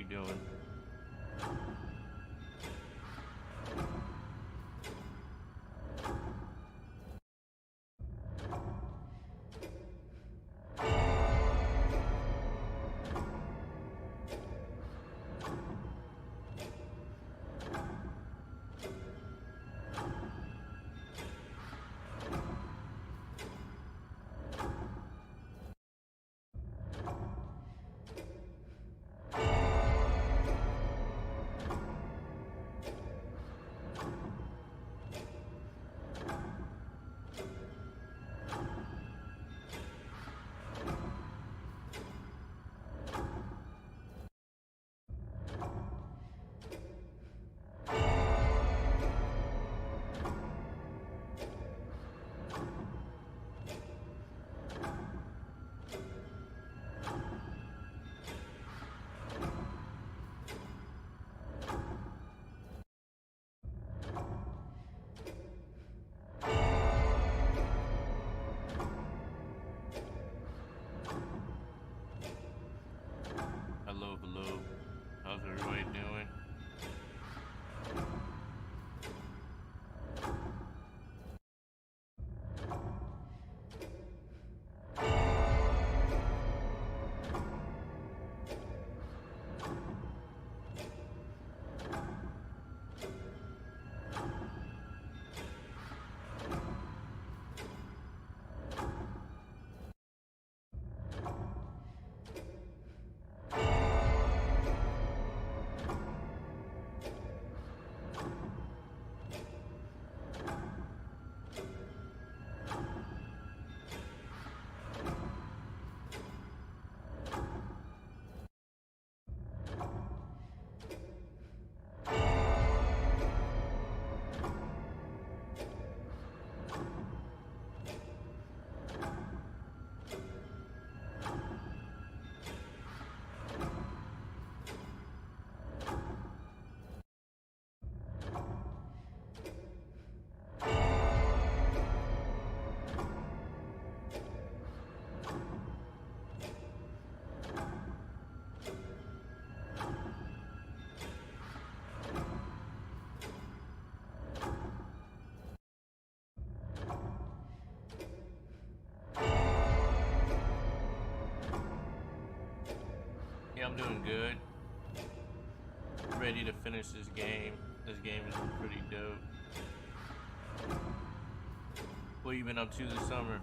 doing? Hello, hello. How's everybody doing? Yeah, I'm doing good. Ready to finish this game. This game has been pretty dope. What you been up to this summer?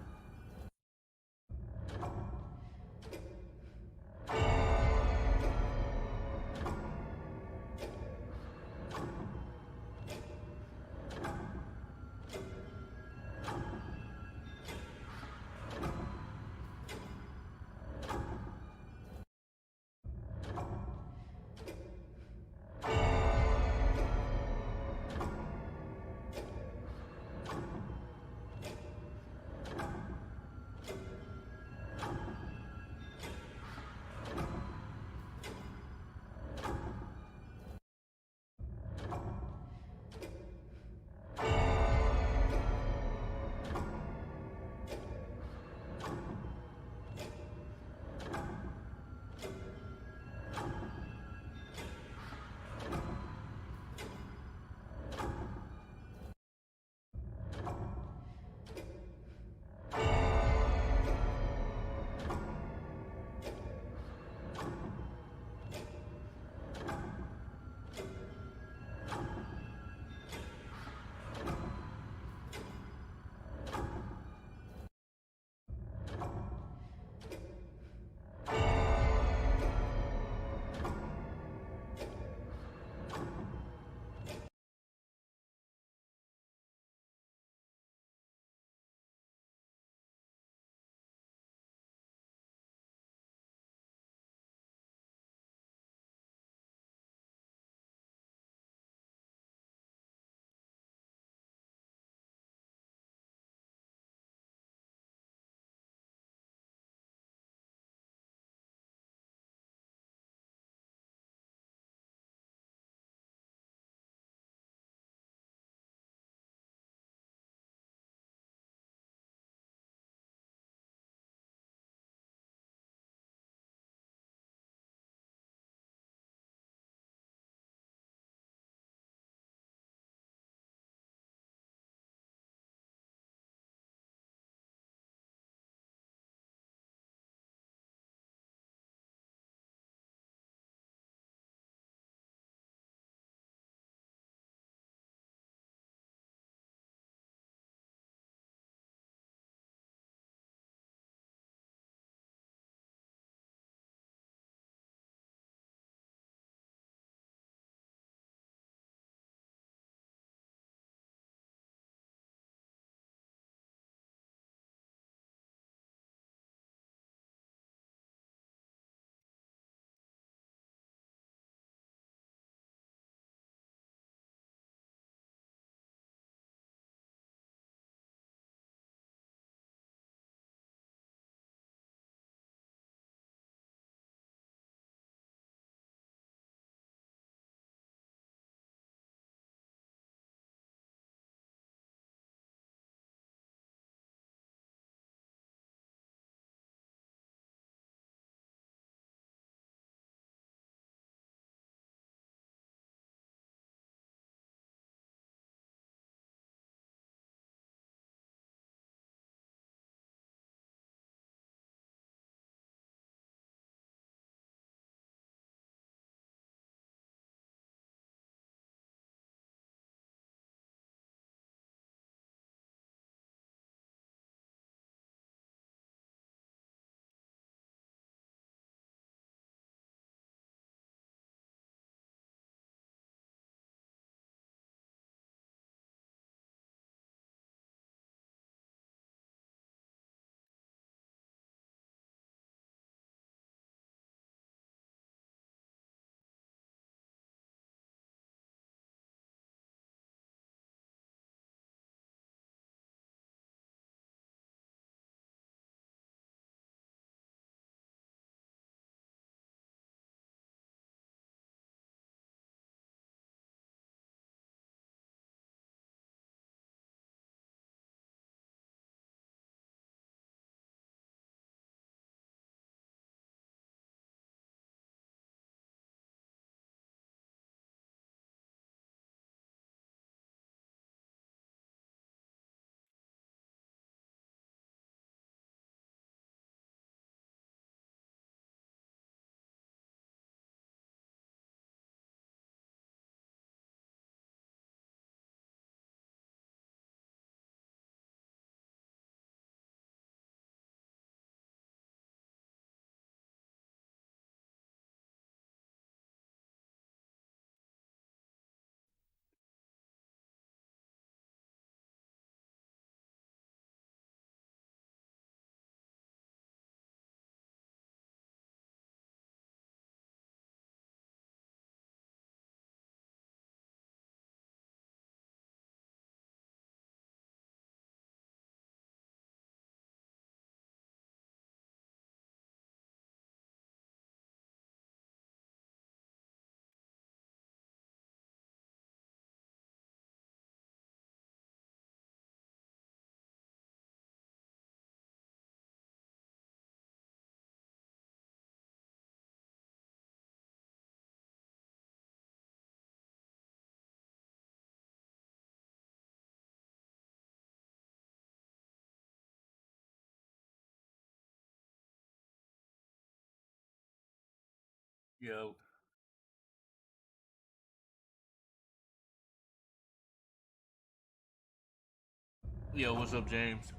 Yo. Yo, what's up, James?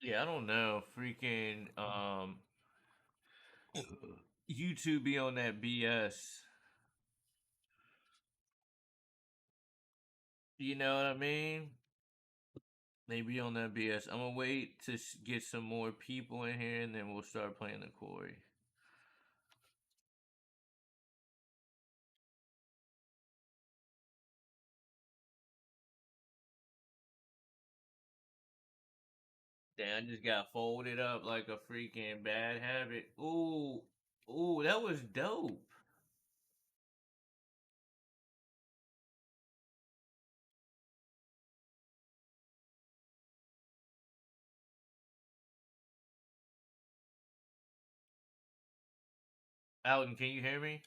Yeah, I don't know. Freaking YouTube be on that BS. You know what I mean? They be on that BS. I'm gonna wait to get some more people in here, and then we'll start playing the Quarry. Damn, I just got folded up like a freaking bad habit. Ooh, ooh, that was dope. Alton, can you hear me?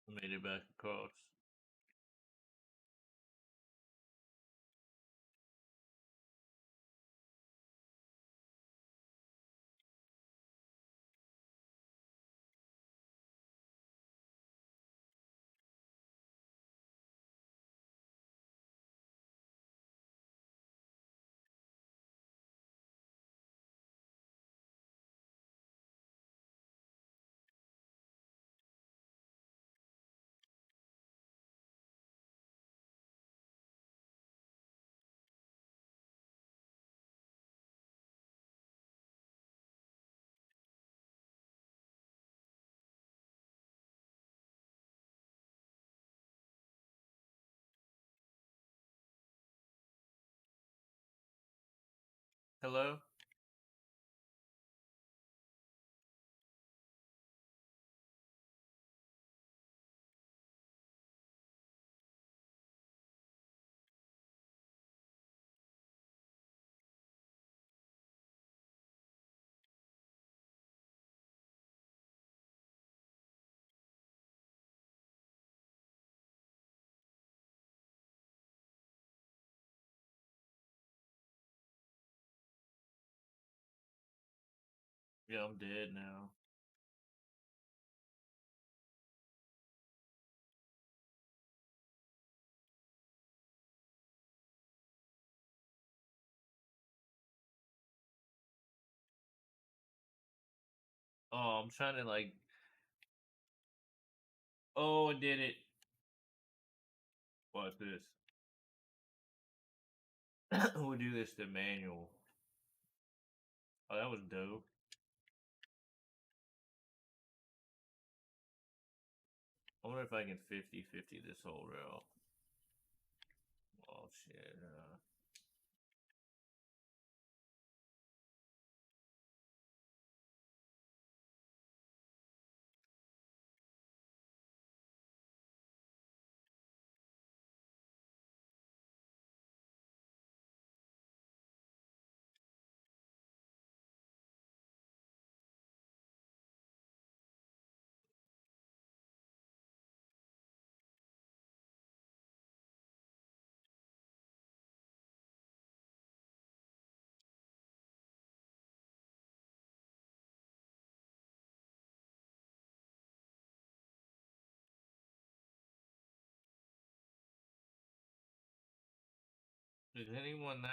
I made it back across. Hello? Yeah, I'm dead now. Oh, I'm trying to like. Oh, I did it. Watch this. We'll do this to manual. Oh, that was dope. I wonder if I can 50-50 this whole row. Oh, shit. Is anyone there?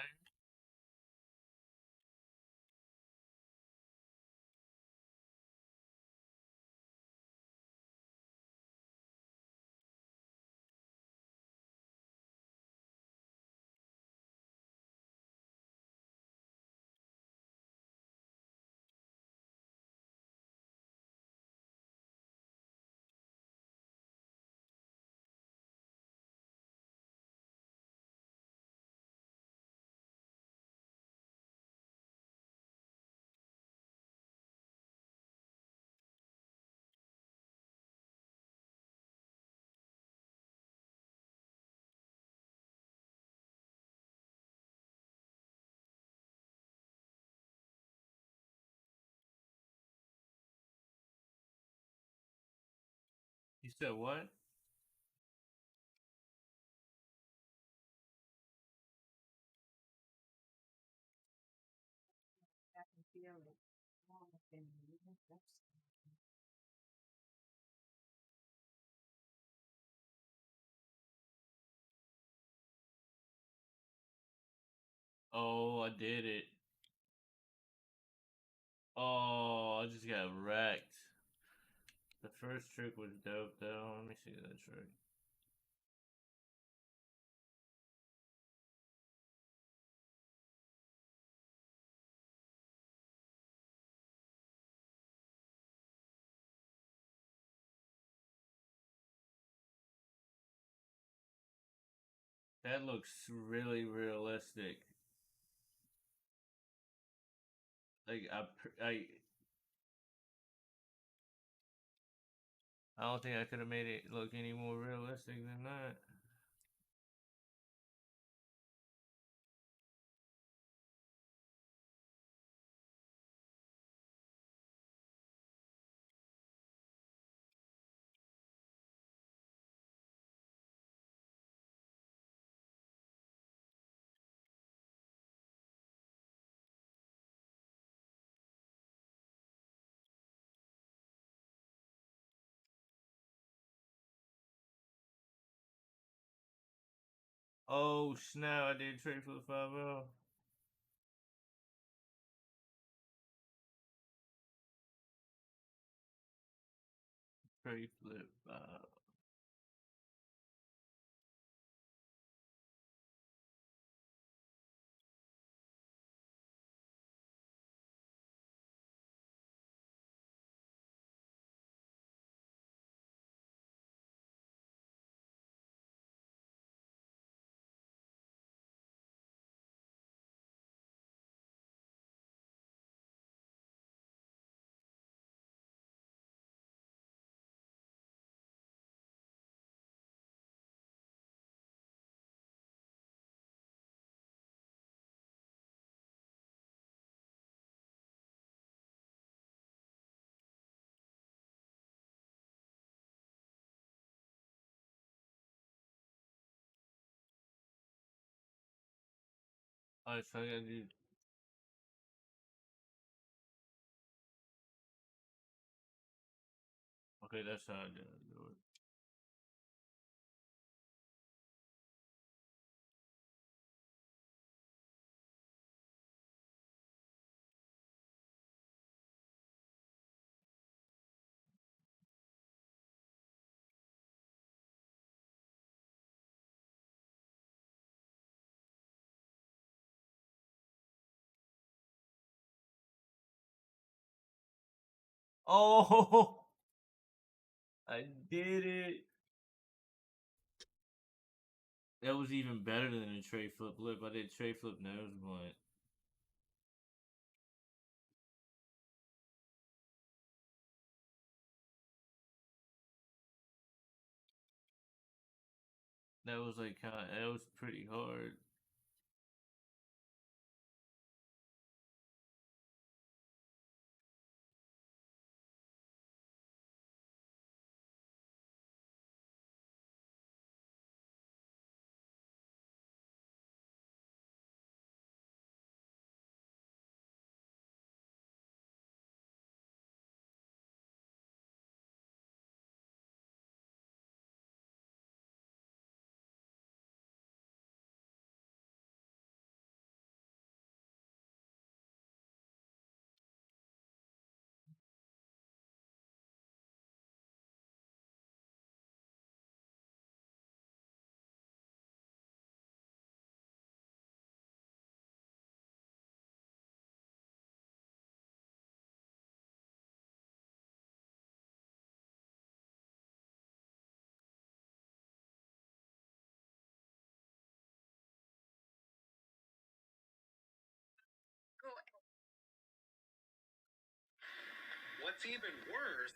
You said what? Oh, I did it. Oh, I just got wrecked. The first trick was dope though. Let me see that trick. That looks really realistic. Like I don't think I could have made it look any more realistic than that. Oh snap! I did trade for the 5-0. Trade flip. Alright, so I gotta do. Okay, that's how I do it. Oh, I did it. That was even better than a tray flip lip. I did tray flip nose blunt. That was like kind of, that was pretty hard. What's even worse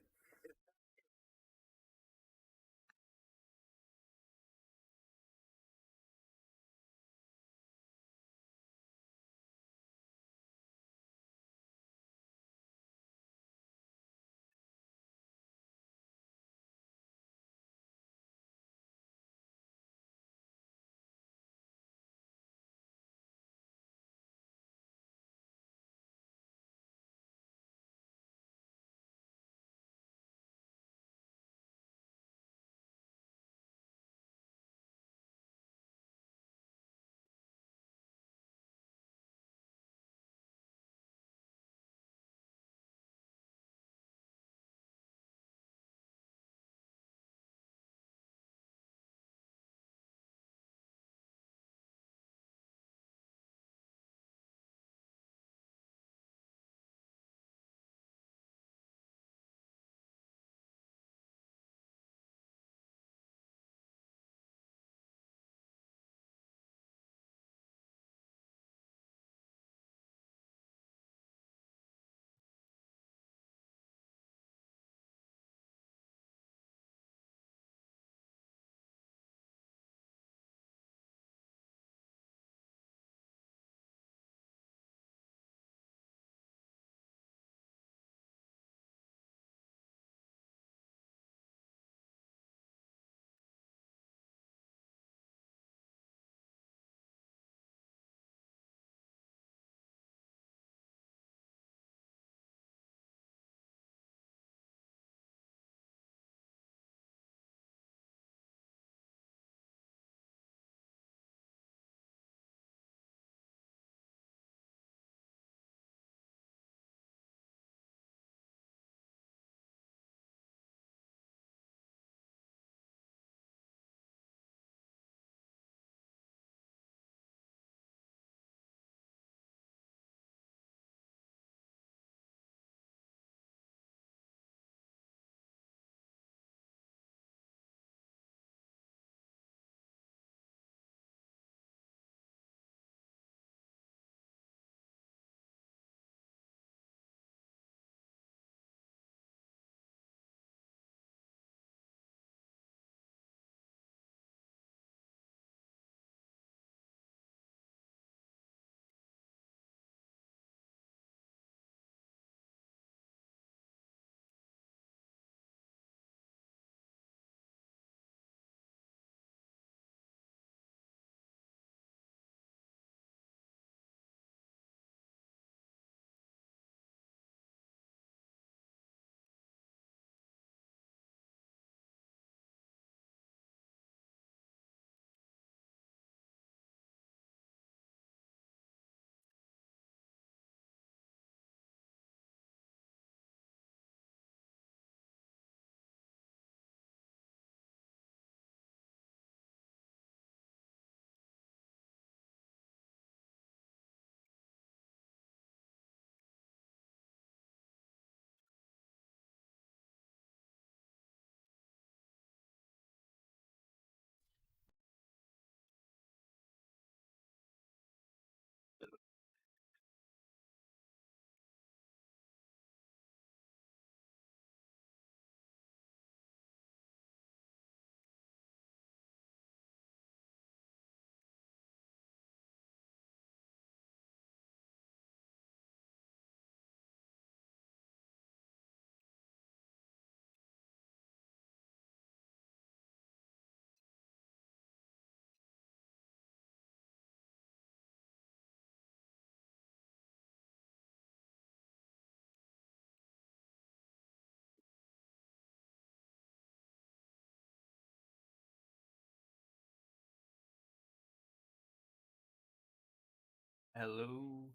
Hello.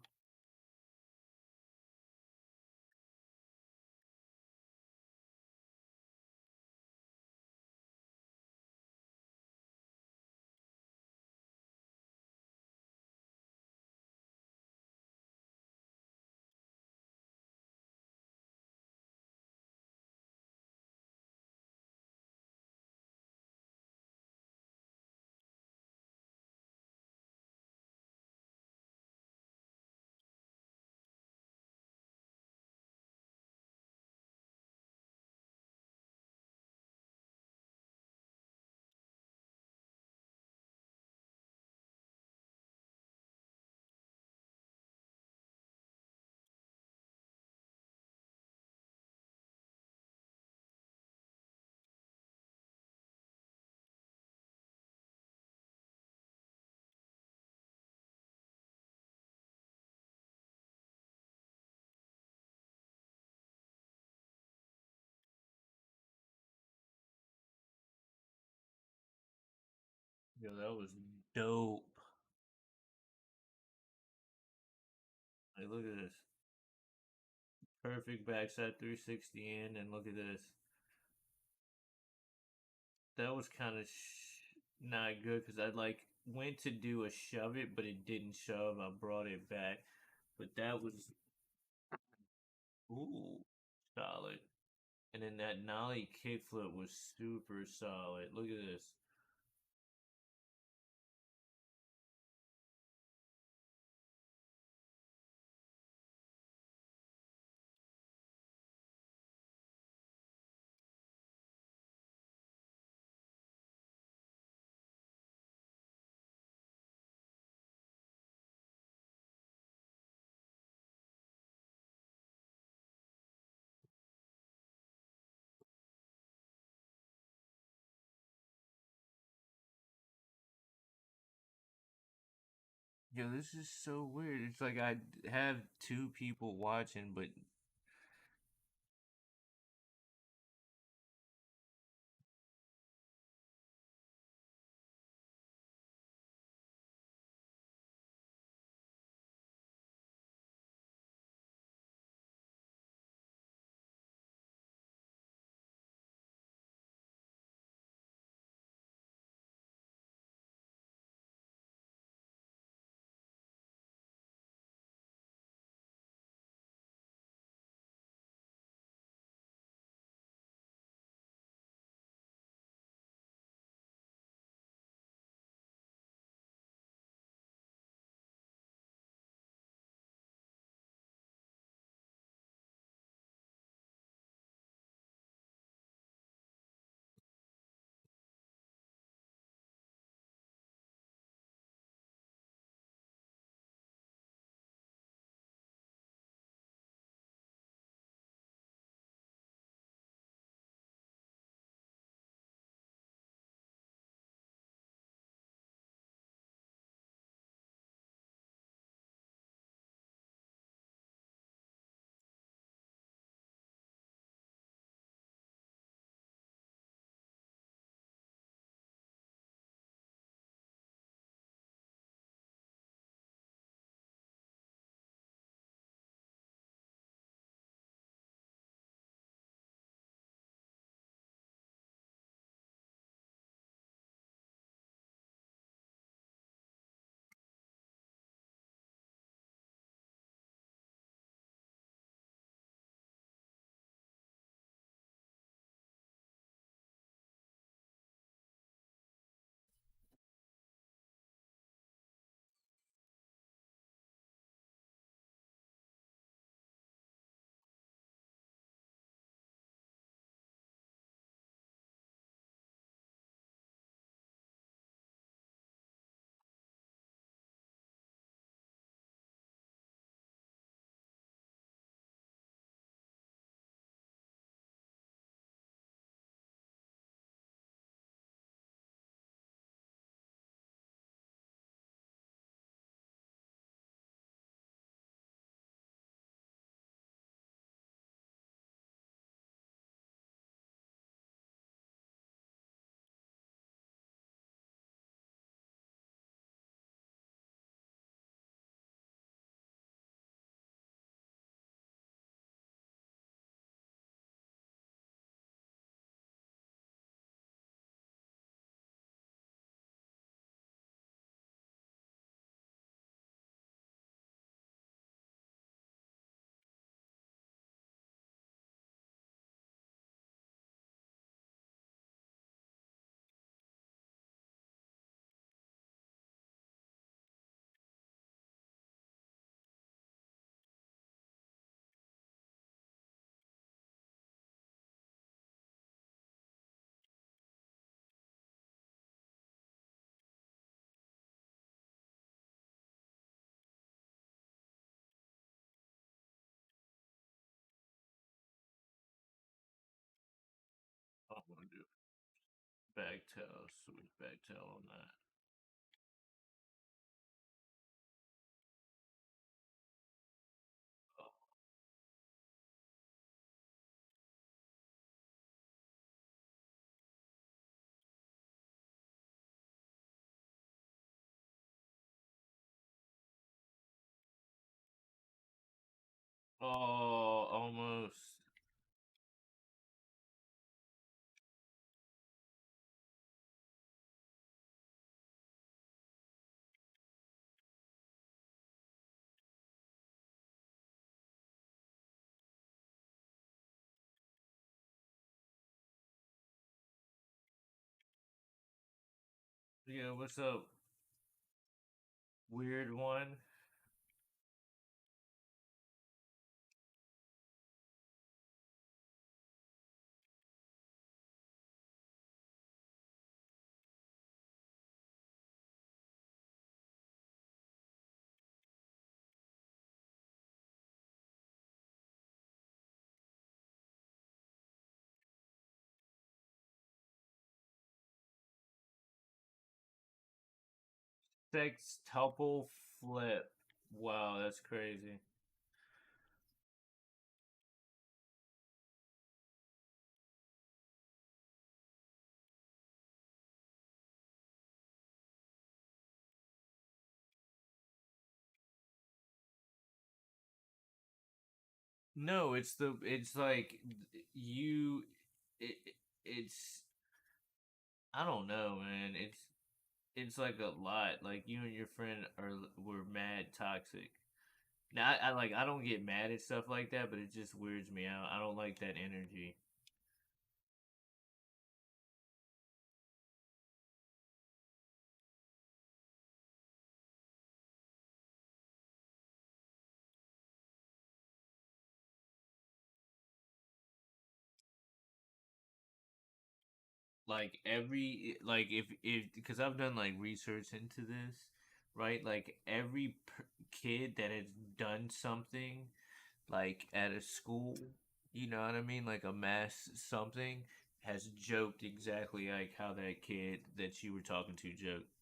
Yo, that was dope. Like, look at this. Perfect backside 360 in, and look at this. That was kind of not good because I like went to do a shove it, but it didn't shove. I brought it back, but that was ooh solid. And then that nollie kickflip was super solid. Look at this. Yo, this is so weird. It's like I have two people watching, but Switch back tail on that. Oh, almost. Yeah, what's up? Weird one. Sextuple flip. Wow, that's crazy. No, it's like you it, it's I don't know, man. It's like a lot. Like you and your friend were mad toxic. Now I don't get mad at stuff like that, but it just weirds me out. I don't like that energy. Like if because I've done like research into this, right? Like kid that has done something like at a school, you know what I mean? Like a mass something has joked exactly like how that kid that you were talking to joked.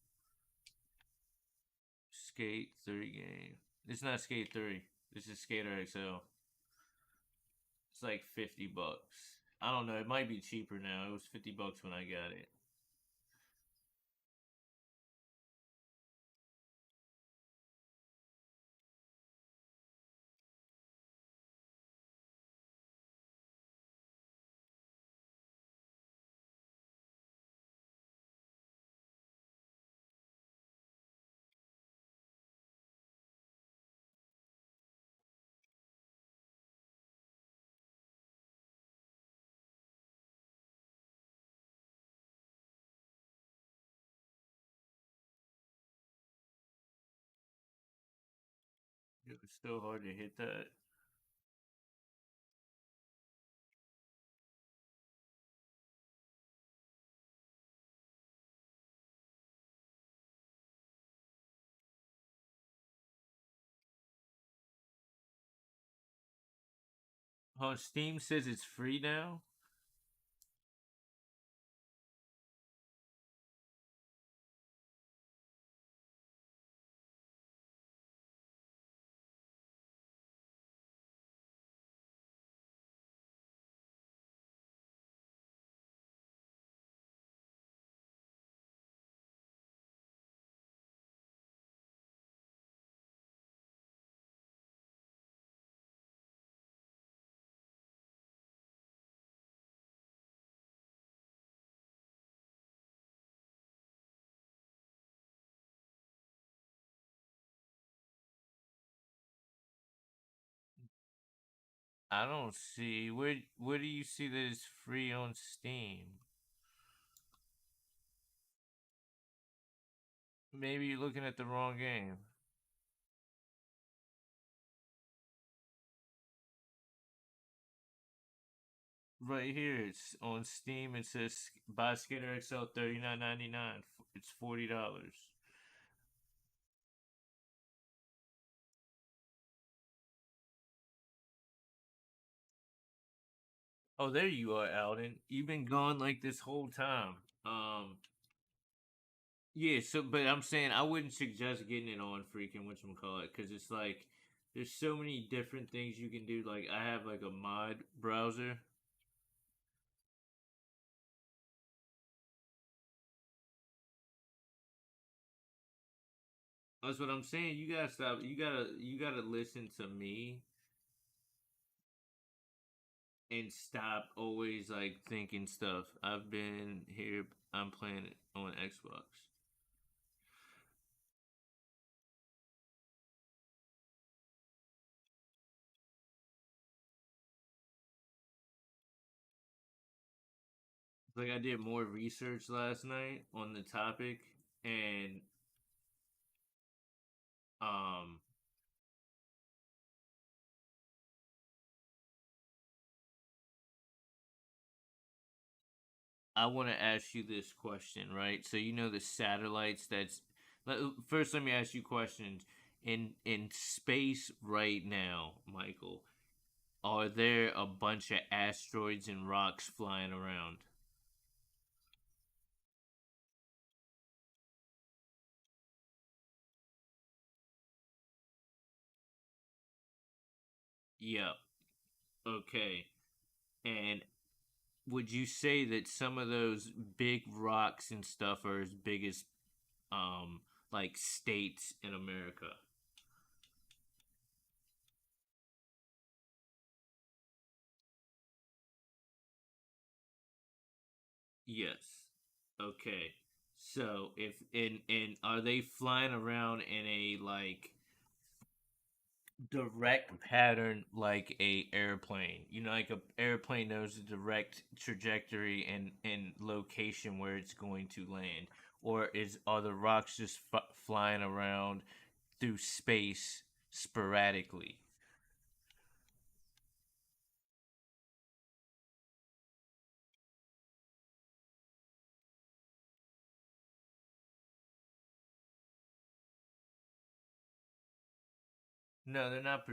Skate 3 game. It's not Skate 3. This is Skater XL. It's like $50. I don't know. It might be cheaper now. It was $50 when I got it. It was still hard to hit that. Oh, Steam says it's free now. I don't see where do you see that it's free on Steam? Maybe you're looking at the wrong game. Right here, it's on Steam. It says buy Skater XL 39.99. It's $40. Oh, there you are, Alden. You've been gone like this whole time. Um, yeah. So, but I'm saying I wouldn't suggest getting it on freaking whatchamacallit, because it's like there's so many different things you can do. Like I have like a mod browser. That's what I'm saying. You gotta stop. You gotta listen to me and stop always like thinking stuff. I've been here. I'm playing it on Xbox. Like I did more research last night on the topic, and um, I want to ask you this question, right? So you know the satellites that's first. Let me ask you questions. In space right now, Michael, are there a bunch of asteroids and rocks flying around? Yep. Okay. And would you say that some of those big rocks and stuff are as big as like states in America? Yes. Okay. So if in are they flying around in a like direct pattern like a airplane? You know, like a airplane knows the direct trajectory and location where it's going to land, or is are the rocks just flying around through space sporadically? No, they're not.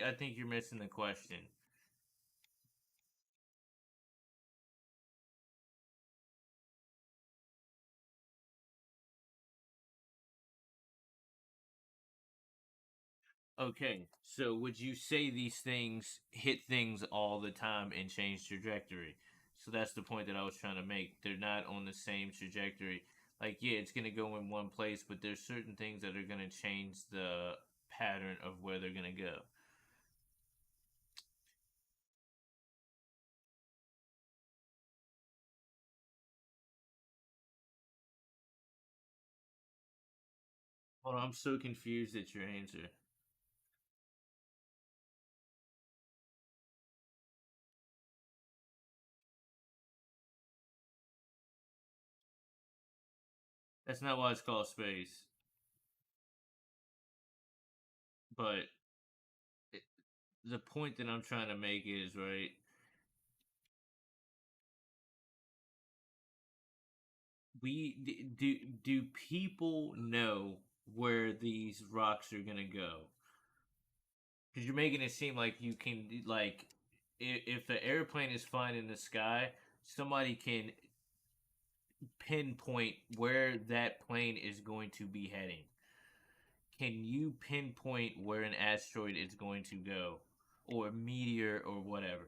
I think you're missing the question. Okay, so would you say these things hit things all the time and change trajectory? So that's the point that I was trying to make. They're not on the same trajectory. Like, yeah, it's going to go in one place, but there's certain things that are going to change the pattern of where they're going to go. Hold on, I'm so confused at your answer. That's not why it's called space. But it, the point that I'm trying to make is, right, do people know where these rocks are gonna go? Because you're making it seem like you can like if the airplane is flying in the sky, somebody can pinpoint where that plane is going to be heading. Can you pinpoint where an asteroid is going to go, or a meteor, or whatever?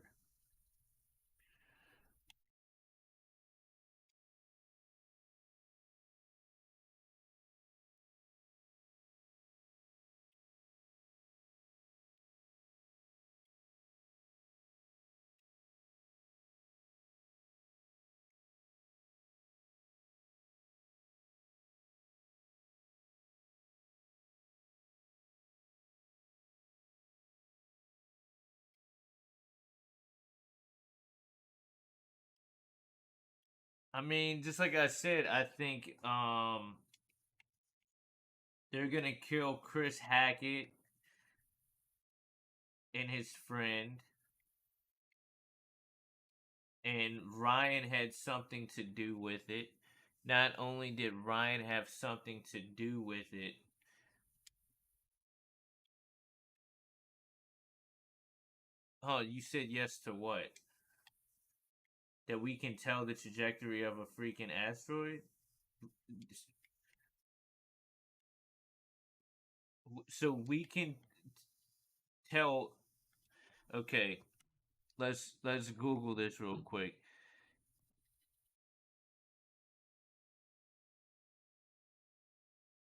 I mean, just like I said, I think they're gonna kill Chris Hackett and his friend, and Ryan had something to do with it. Not only did Ryan have something to do with it, oh, you said yes to what? that we can tell the trajectory of a freaking asteroid. So we can tell. Okay, let's Google this real quick.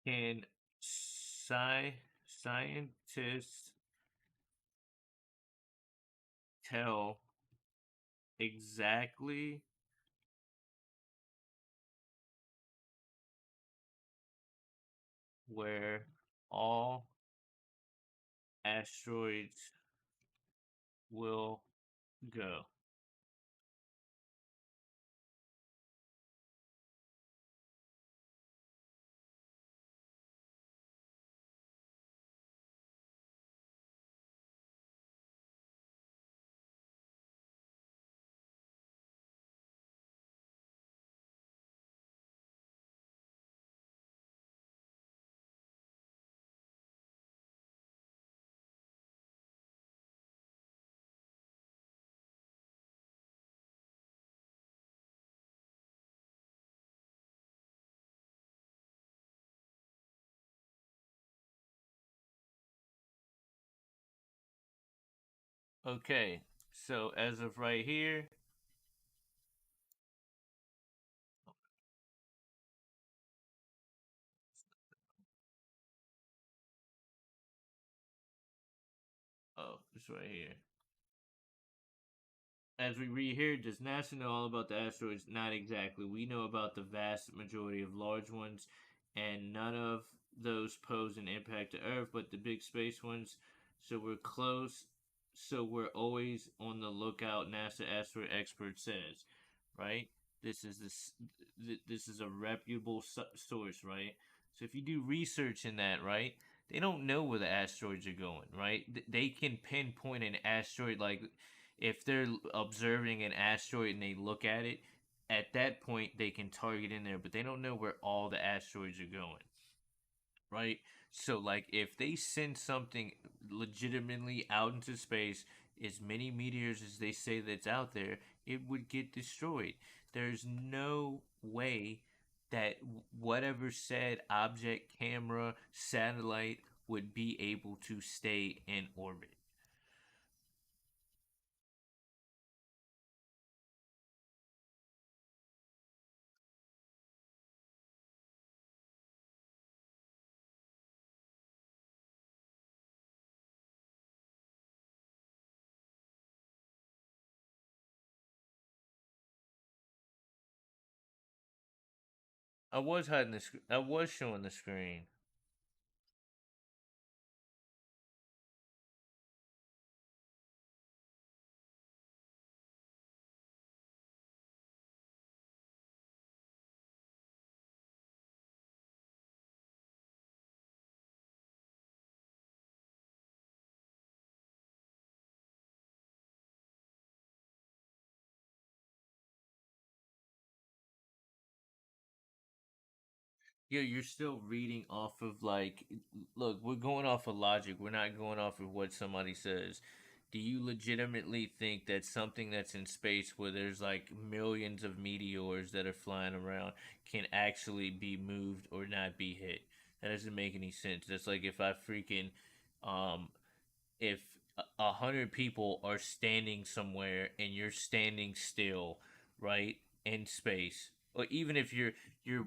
Can scientists tell exactly where all asteroids will go? Okay, so as of right here, oh, it's right here. As we read here, does NASA know all about the asteroids? Not exactly. We know about the vast majority of large ones, and none of those pose an impact to Earth, but the big space ones. So we're close. So we're always on the lookout. NASA asteroid expert says, right? This is this is a reputable source, right? So if you do research in that, right? They don't know where the asteroids are going, right? They can pinpoint an asteroid like if they're observing an asteroid and they look at it, at that point they can target in there, but they don't know where all the asteroids are going, right? So, like, if they send something legitimately out into space, as many meteors as they say that's out there, it would get destroyed. There's no way that whatever said object, camera, satellite would be able to stay in orbit. I was showing the screen. Yeah, you're still reading off of like, look, we're going off of logic. We're not going off of what somebody says. Do you legitimately think that something that's in space where there's like millions of meteors that are flying around can actually be moved or not be hit? That doesn't make any sense. That's like if I freaking, um, if 100 people are standing somewhere and you're standing still, right, in space, or even if you're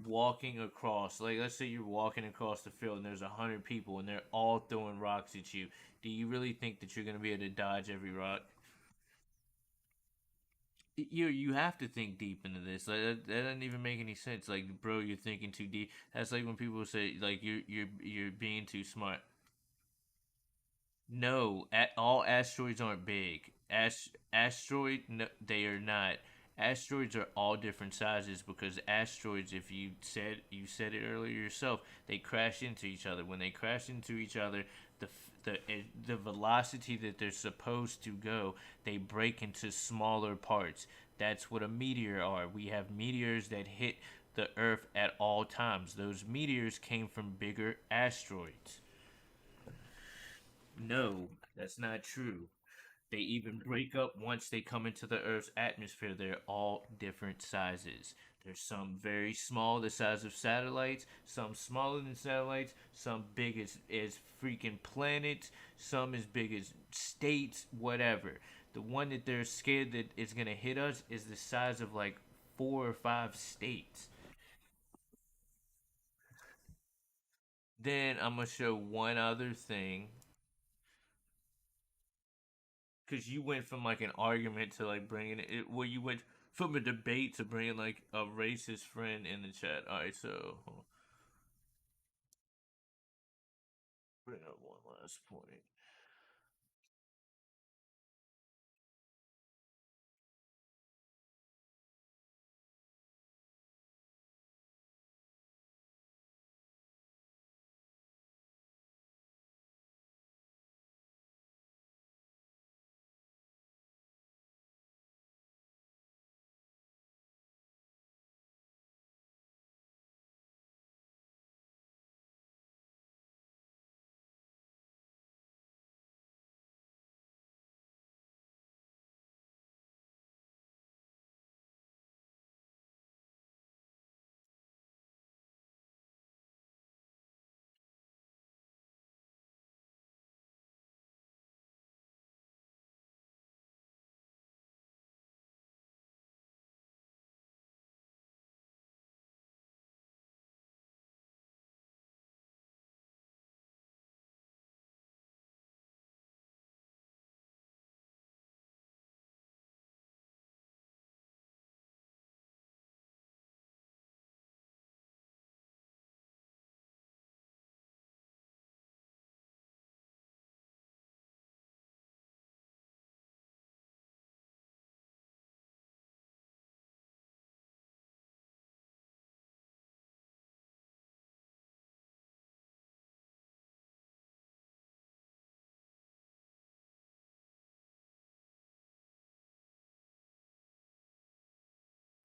walking across, like let's say you're walking across the field and there's 100 people and they're all throwing rocks at you, do you really think that you're gonna be able to dodge every rock? You have to think deep into this. Like that doesn't even make any sense. Like, bro, you're thinking too deep. That's like when people say like you're being too smart. No, all asteroids aren't big. Asteroid, no, they are not. Asteroids are all different sizes because asteroids, if you said it earlier yourself, they crash into each other. When they crash into each other, the velocity that they're supposed to go, they break into smaller parts. That's what a meteor are. We have meteors that hit the Earth at all times. Those meteors came from bigger asteroids. No, that's not true. They even break up once they come into the Earth's atmosphere. They're all different sizes. There's some very small, the size of satellites, some smaller than satellites, some big as freaking planets, some as big as states, whatever. The one that they're scared that is going to hit us is the size of like 4 or 5 states. Then I'm going to show one other thing because you went from like an argument to like bringing well, you went from a debate to bringing like a racist friend in the chat. All right, so bring up one last point.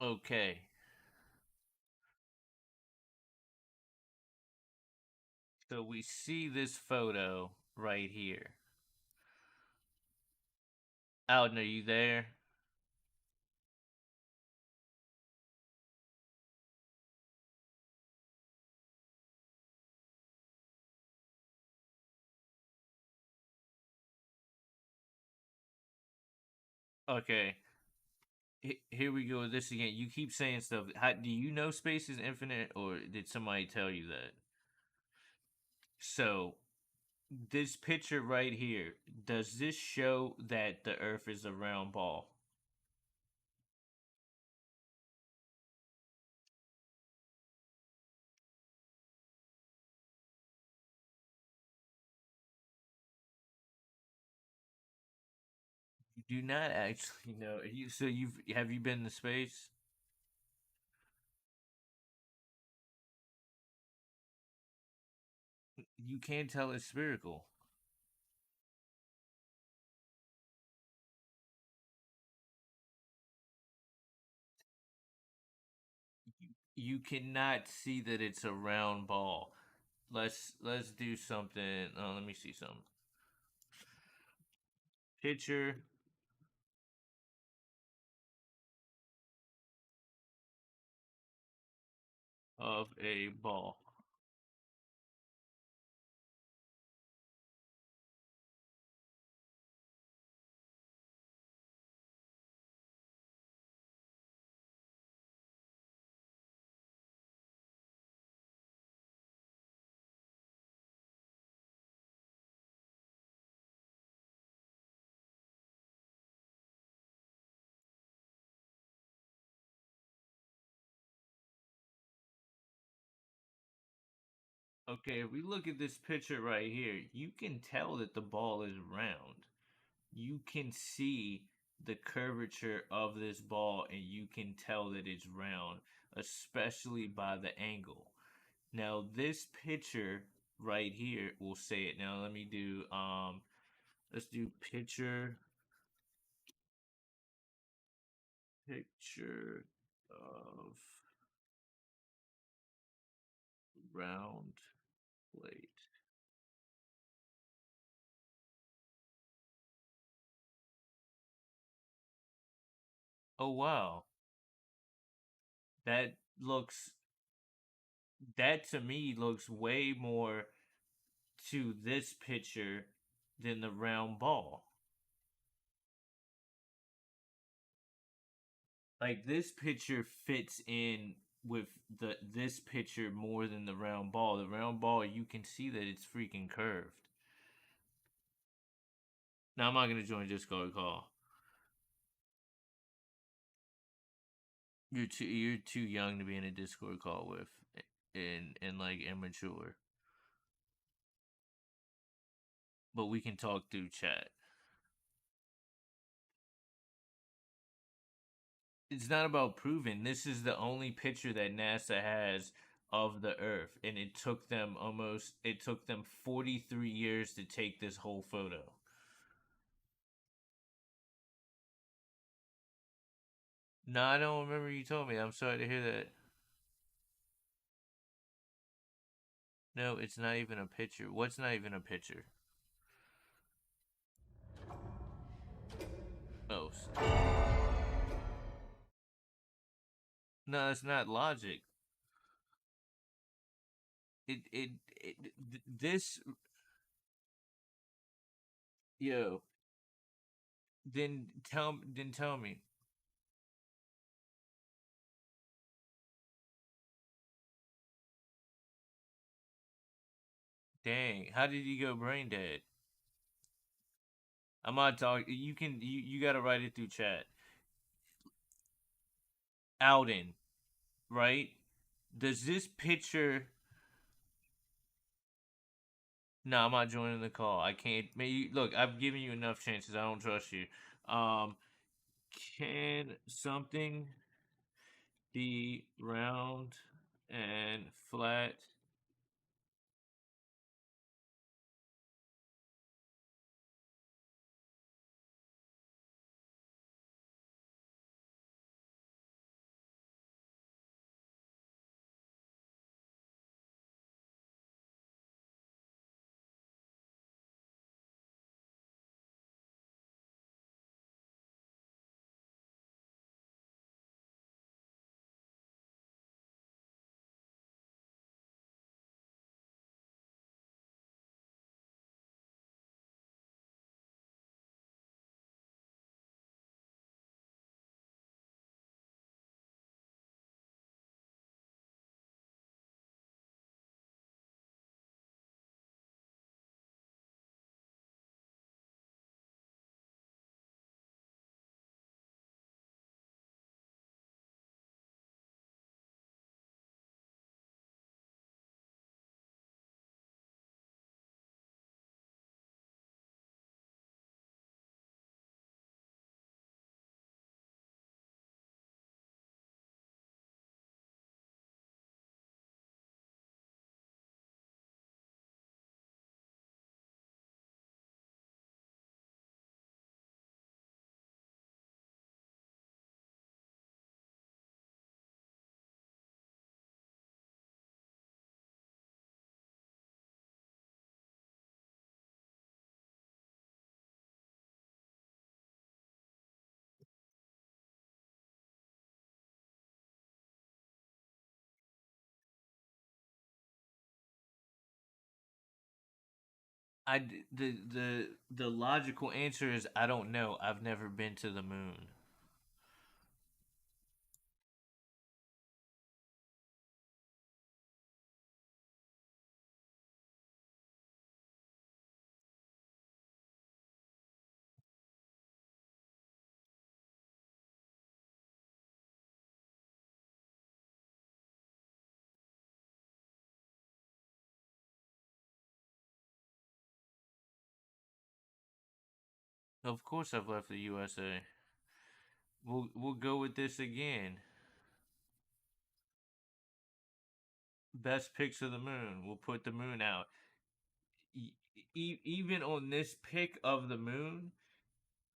Okay, so we see this photo right here. Alden, are you there? Okay, here we go with this again. You keep saying stuff. How, do you know space is infinite, or did somebody tell you that? So this picture right here, does this show that the Earth is a round ball? You do not actually know. Have you been to space? You can't tell it's spherical. You cannot see that it's a round ball. Let's do something. Let me see some picture of a ball. Okay, if we look at this picture right here, you can tell that the ball is round. You can see the curvature of this ball and you can tell that it's round, especially by the angle. Now, this picture right here will say it. Now, let me do let's do picture of round plate. Oh wow. That looks that to me looks way more to this picture than the round ball. Like this picture fits in with the this picture more than the round ball. The round ball, you can see that it's freaking curved. Now I'm not gonna join Discord call. You're too young to be in a Discord call with, and like immature. But we can talk through chat. It's not about proving. This is the only picture that NASA has of the Earth, and it took them 43 years to take this whole photo. No, I don't remember you told me. I'm sorry to hear that. No, it's not even a picture. What's not even a picture? Oh, no, it's not logic. This, yo, then tell me. Dang, how did he go brain dead? I'm not talking. You gotta write it through chat. Alden, right? Does this picture? No, I'm not joining the call. I can't. Maybe look. I've given you enough chances. I don't trust you. Um, can something be round and flat? The logical answer is I don't know. I've never been to the moon. Of course, I've left the USA. We'll go with this again. Best pics of the moon. We'll put the moon out. Even on this pic of the moon,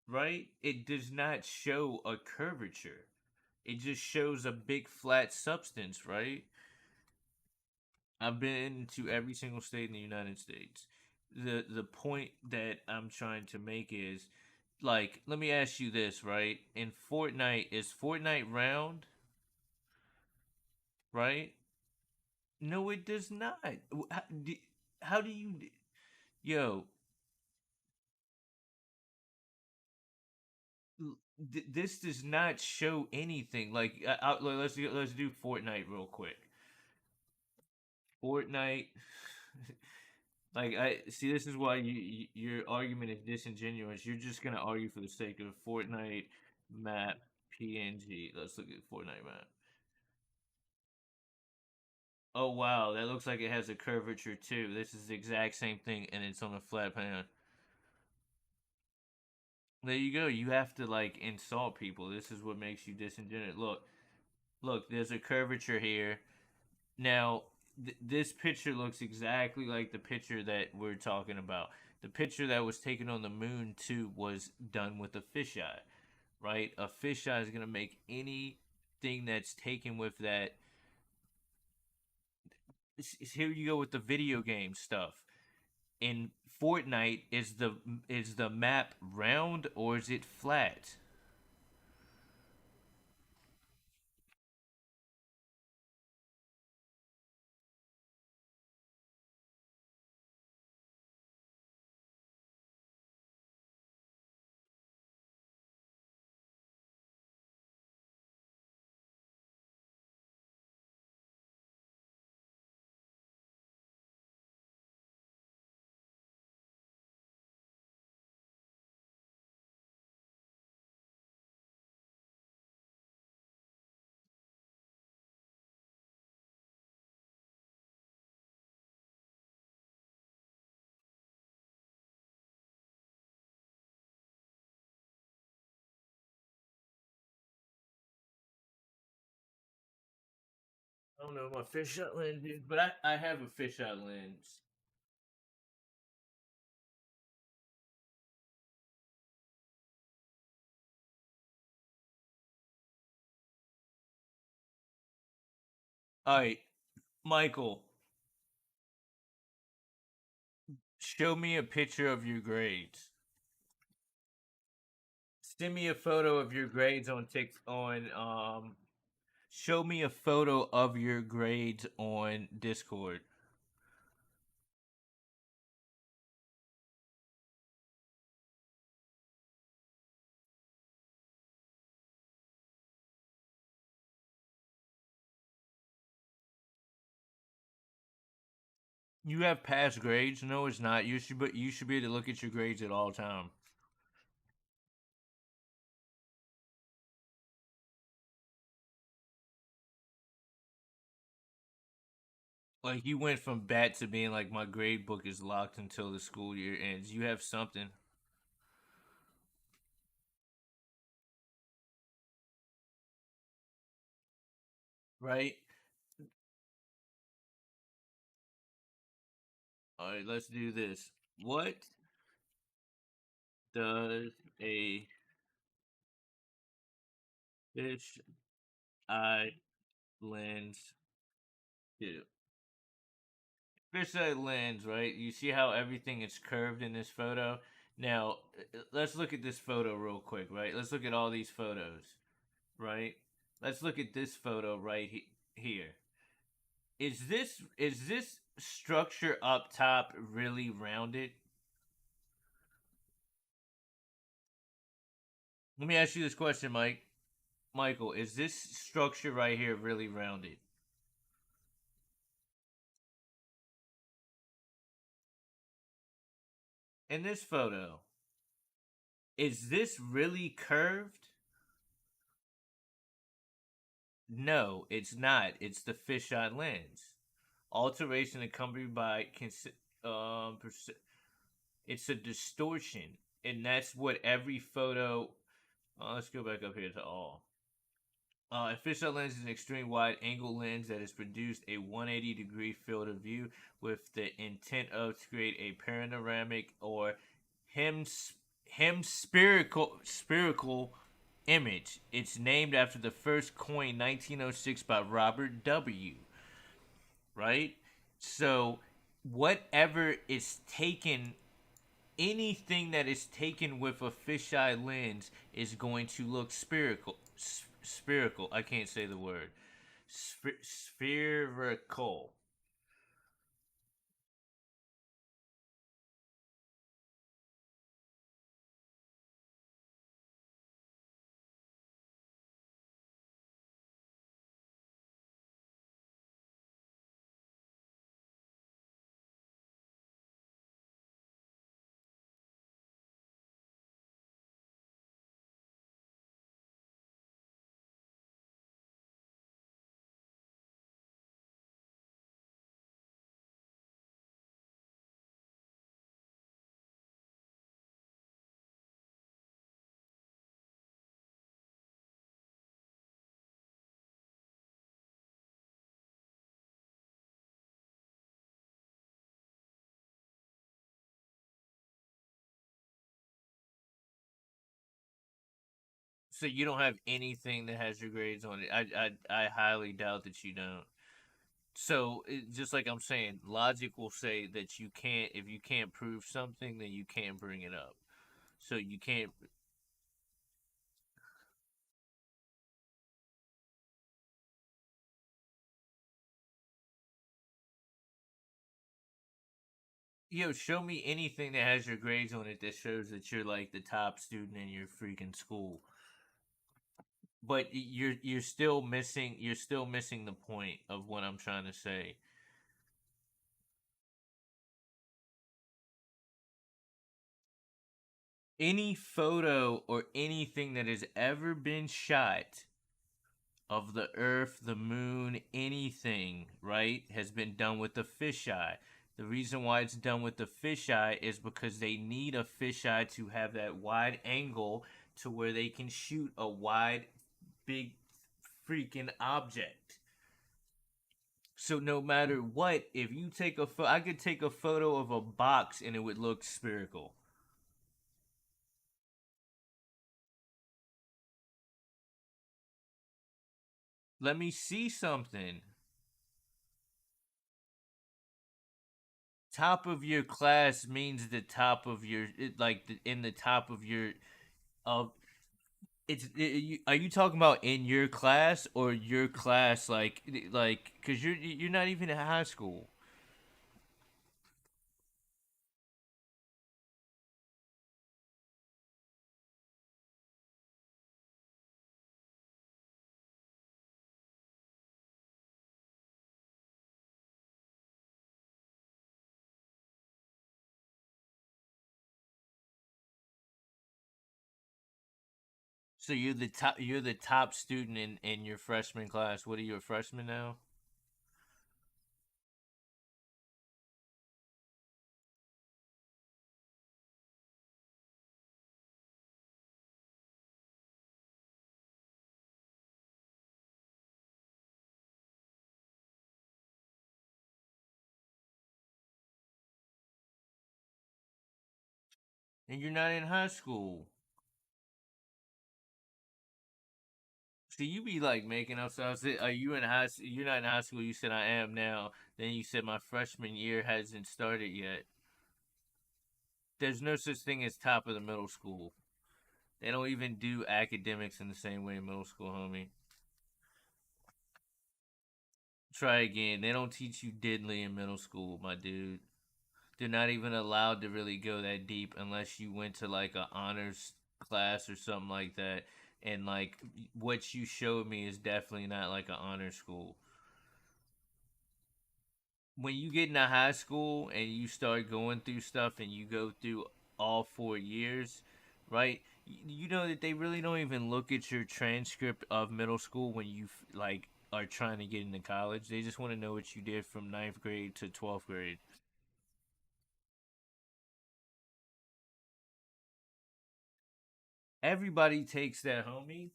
right? It does not show a curvature. It just shows a big flat substance, right? I've been to every single state in the United States. The point that I'm trying to make is Like, let me ask you this, right? In Fortnite, is Fortnite round, right? No, it does not. How do you, yo, this does not show anything. Like, let's do Fortnite real quick. Fortnite, like I see. This is why your argument is disingenuous. You're just gonna argue for the sake of Fortnite map PNG. Let's look at Fortnite map. Oh wow, that looks like it has a curvature too. This is the exact same thing, and it's on a flat pan. There you go. You have to like insult people. This is what makes you disingenuous. Look. There's a curvature here. Now, this picture looks exactly like the picture that we're talking about. The picture that was taken on the moon too was done with a fisheye, right? A fisheye is gonna make anything that's taken with that. Here you go with the video game stuff. In Fortnite, is the map round or is it flat? I don't know my fisheye lens, dude, but I have a fisheye lens. All right, Michael, show me a picture of your grades. Send me a photo of your grades on Tik on show me a photo of your grades on Discord. You have past grades? No, it's not. You should be able to look at your grades at all time. Like you went from bat to being like my grade book is locked until the school year ends. You have something, right? All right, let's do this. What does a fish eye lens do? Fisheye lens, right? You see how everything is curved in this photo? Now, let's look at this photo real quick, right? Let's look at all these photos, right? Let's look at this photo right here. Is this structure up top really rounded? Let me ask you this question, Mike. Michael, is this structure right here really rounded? In this photo, is this really curved? No, it's not. It's the fisheye lens. Alteration accompanied by it's a distortion, and that's what every photo. Let's go back up here to all. A fisheye lens is an extreme wide angle lens that has produced a 180-degree field of view with the intent of to create a panoramic or hemispherical image. It's named after the first coin 1906 by Robert W. Right? So whatever is taken anything that is taken with a fisheye lens is going to look spherical. Spherical. I can't say the word. Spherical. So you don't have anything that has your grades on it. I highly doubt that you don't. So just like I'm saying, logic will say that you can't. If you can't prove something, then you can't bring it up. So you can't. Show me anything that has your grades on it that shows that you're like the top student in your freaking school. But you're still missing the point of what I'm trying to say. Any photo or anything that has ever been shot of the earth, the moon, anything, right, has been done with the fisheye. The reason why it's done with the fisheye is because they need a fisheye to have that wide angle to where they can shoot a wide, big freaking object. So no matter what, if you take I could take a photo of a box and it would look spherical. Let me see something. Top of your class means the top of your in the top of your of are you talking about in your class or your class like cuz you're not even in high school. So you're the top student in your freshman class. What are you, a freshman now? And you're not in high school. So you be like making up stuff. Are you in high? You're not in high school. You said I am now. Then you said my freshman year hasn't started yet. There's no such thing as top of the middle school. They don't even do academics in the same way in middle school, homie. Try again. They don't teach you diddly in middle school, my dude. They're not even allowed to really go that deep unless you went to like a honors class or something like that. And like what you showed me is definitely not like an honor school. When you get into high school and you start going through stuff and you go through all 4 years, right? You know that they really don't even look at your transcript of middle school when you like are trying to get into college. They just want to know what you did from ninth grade to 12th grade. Everybody takes that, homie.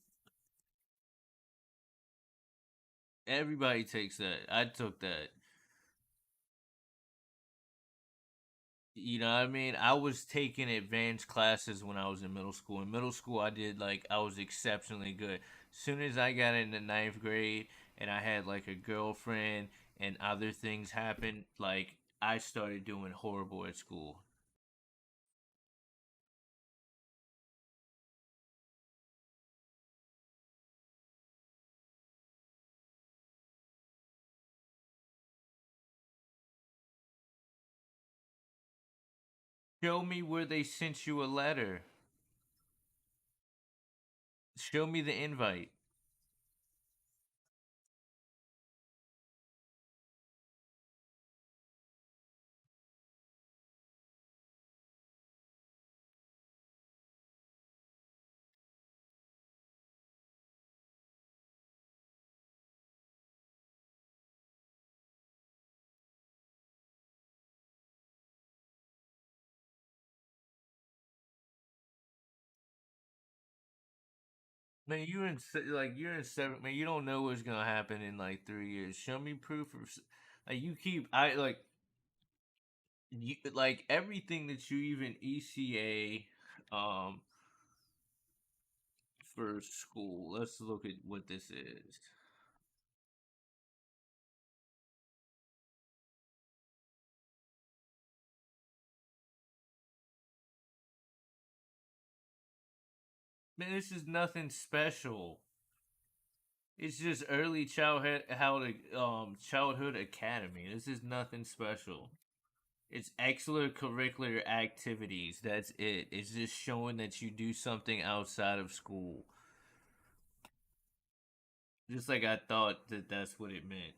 Everybody takes that. I took that. You know what I mean? I was taking advanced classes when I was in middle school. In middle school, I was exceptionally good. Soon as I got into ninth grade and I had like a girlfriend and other things happened, like I started doing horrible at school. Show me where they sent you a letter. Show me the invite. Man, you're in seventh. Man, you don't know what's gonna happen in like 3 years. Show me proof of like you keep I like everything that you even ECA for school. Let's look at what this is. Man, this is nothing special. It's just early childhood academy. This is nothing special. It's extracurricular activities. That's it. It's just showing that you do something outside of school. Just like I thought that that's what it meant.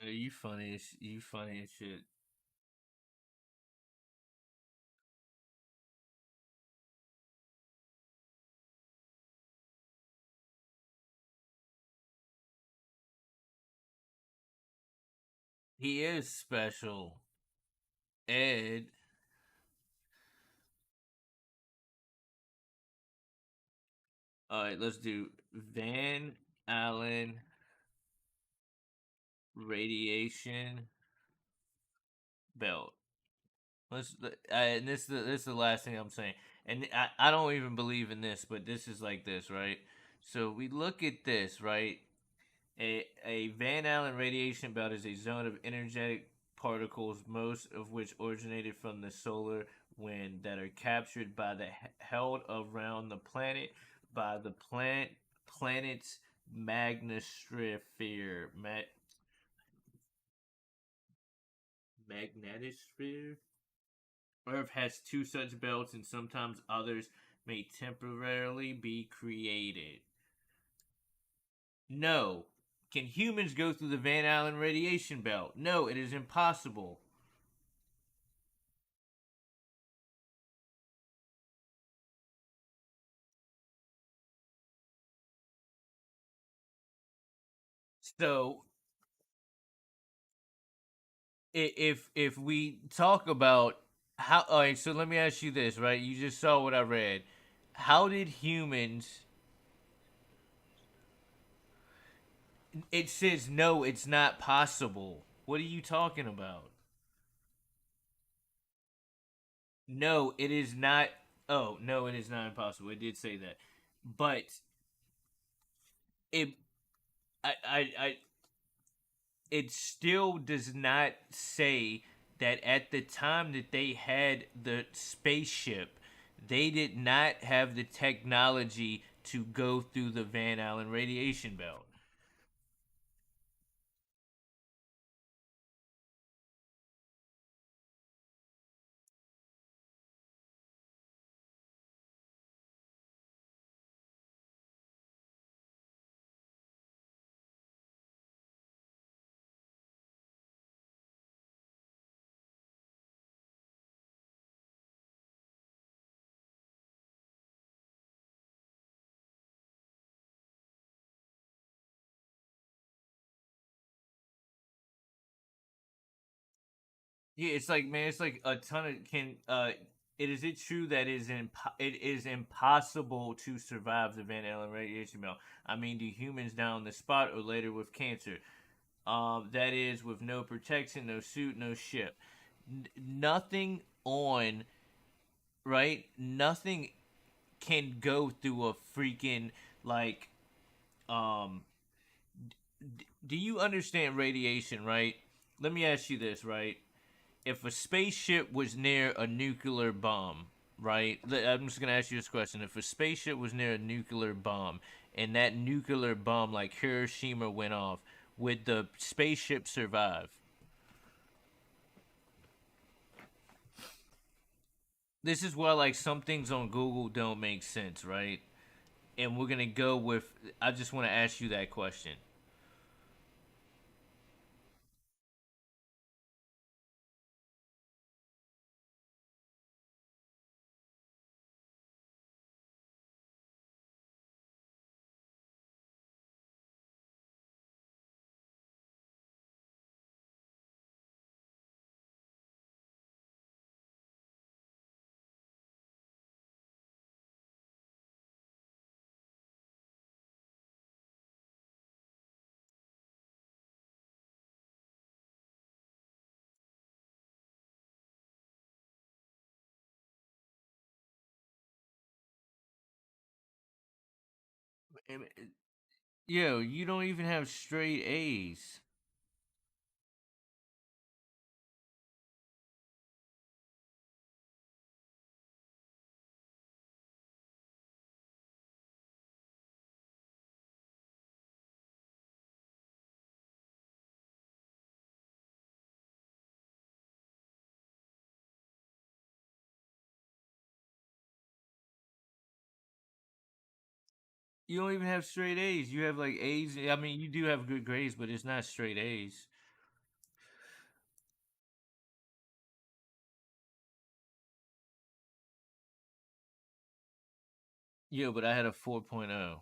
You funny as shit. He is special. Ed. All right, let's do Van Allen radiation belt. And this is the last thing I'm saying. And I don't even believe in this, but this is like this, right? So we look at this, right? A Van Allen radiation belt is a zone of energetic particles, most of which originated from the solar wind, that are captured by the held around the planet by the planet's magnetosphere. Magnetosphere. Earth has two such belts, and sometimes others may temporarily be created. No. Can humans go through the Van Allen radiation belt? No, it is impossible. So if we talk about how, all right, so let me ask you this, right? You just saw what I read. How did humans? It says no, it's not possible. What are you talking about? No, it is not. Oh no, it is not impossible. It did say that, but it I it still does not say that at the time that they had the spaceship, they did not have the technology to go through the Van Allen radiation belt. Yeah, it's like, man, it's like a ton of can it true that it is impossible to survive the Van Allen radiation belt? I mean, do humans die on the spot or later with cancer? That is with no protection, no suit, no ship. Nothing on, right? Nothing can go through a freaking like um do you understand radiation, right? Let me ask you this, right? If a spaceship was near a nuclear bomb, right? I'm just gonna ask you this question: if a spaceship was near a nuclear bomb, and that nuclear bomb, like Hiroshima, went off, would the spaceship survive? This is why like some things on Google don't make sense, right? And we're gonna go with. I just want to ask you that question. Yo, you don't even have straight A's. You don't even have straight A's. You have like A's. I mean, you do have good grades, but it's not straight A's. Yo, but I had a 4.0.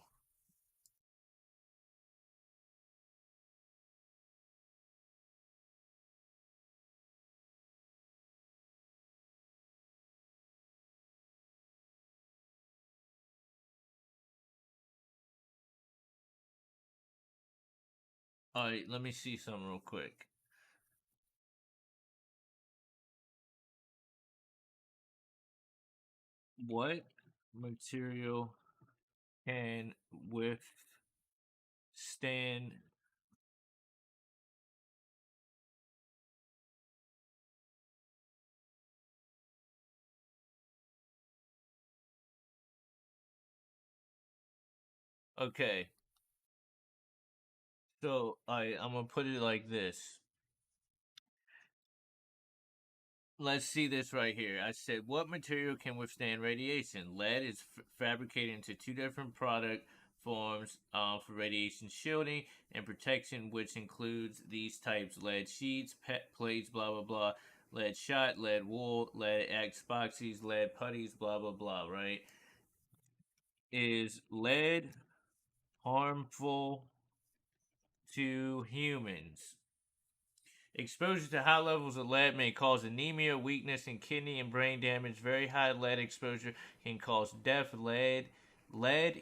All right, let me see something real quick. What material can withstand? Okay, so I'm gonna put it like this. Let's see this right here. I said, what material can withstand radiation? Lead is fabricated into two different product forms for radiation shielding and protection, which includes these types: lead sheets, pet plates, blah blah blah, lead shot, lead wool, lead X boxies, lead putties, blah blah blah. Right? Is lead harmful to humans? Exposure to high levels of lead may cause anemia, weakness in kidney and brain damage. Very high lead exposure can cause death. Lead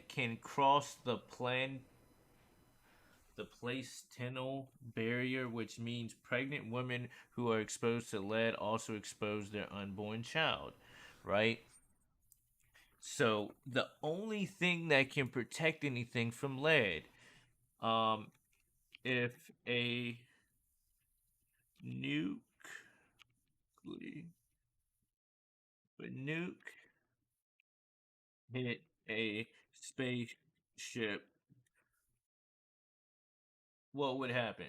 can cross the placental barrier, which means pregnant women who are exposed to lead also expose their unborn child, right? So the only thing that can protect anything from lead, um, if a nuke, a nuke hit a spaceship, what would happen?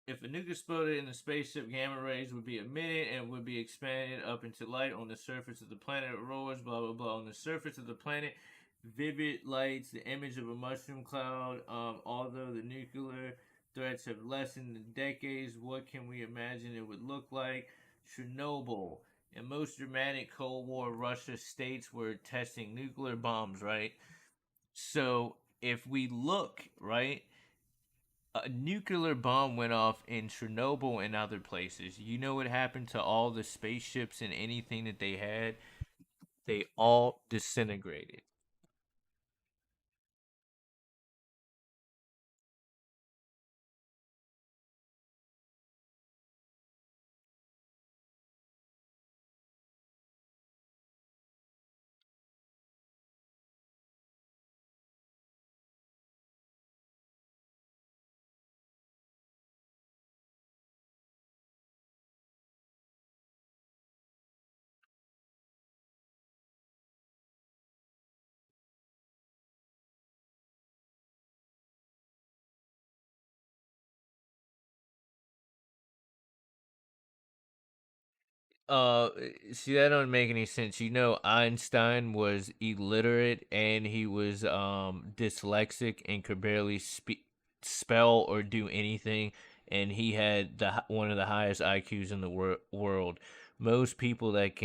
If a nuke exploded in the spaceship, gamma rays would be emitted and would be expanded up into light on the surface of the planet. Roars, blah blah blah. On the surface of the planet, vivid lights, the image of a mushroom cloud. Although the nuclear threats have lessened in decades, what can we imagine it would look like? Chernobyl. In most dramatic Cold War Russia states were testing nuclear bombs, right? So if we look, right, a nuclear bomb went off in Chernobyl and other places. You know what happened to all the spaceships and anything that they had? They all disintegrated. Uh, See, that don't make any sense. You know, Einstein was illiterate and he was dyslexic and could barely spell or do anything, and he had one of the highest IQs in the world. Most people that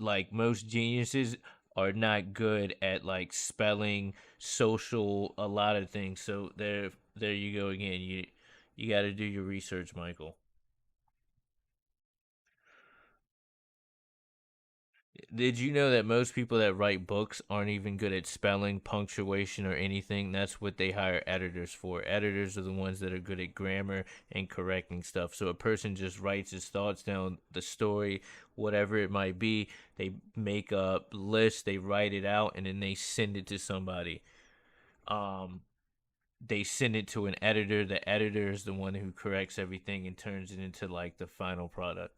like most geniuses are not good at like spelling, social, a lot of things. So there you go again. You got to do your research, Michael. Did you know that most people that write books aren't even good at spelling, punctuation, or anything? That's what they hire editors for. Editors are the ones that are good at grammar and correcting stuff. So a person just writes his thoughts down, the story, whatever it might be. They make a list, they write it out, and then they send it to somebody. Um, they send it to an editor. The editor is the one who corrects everything and turns it into like the final product.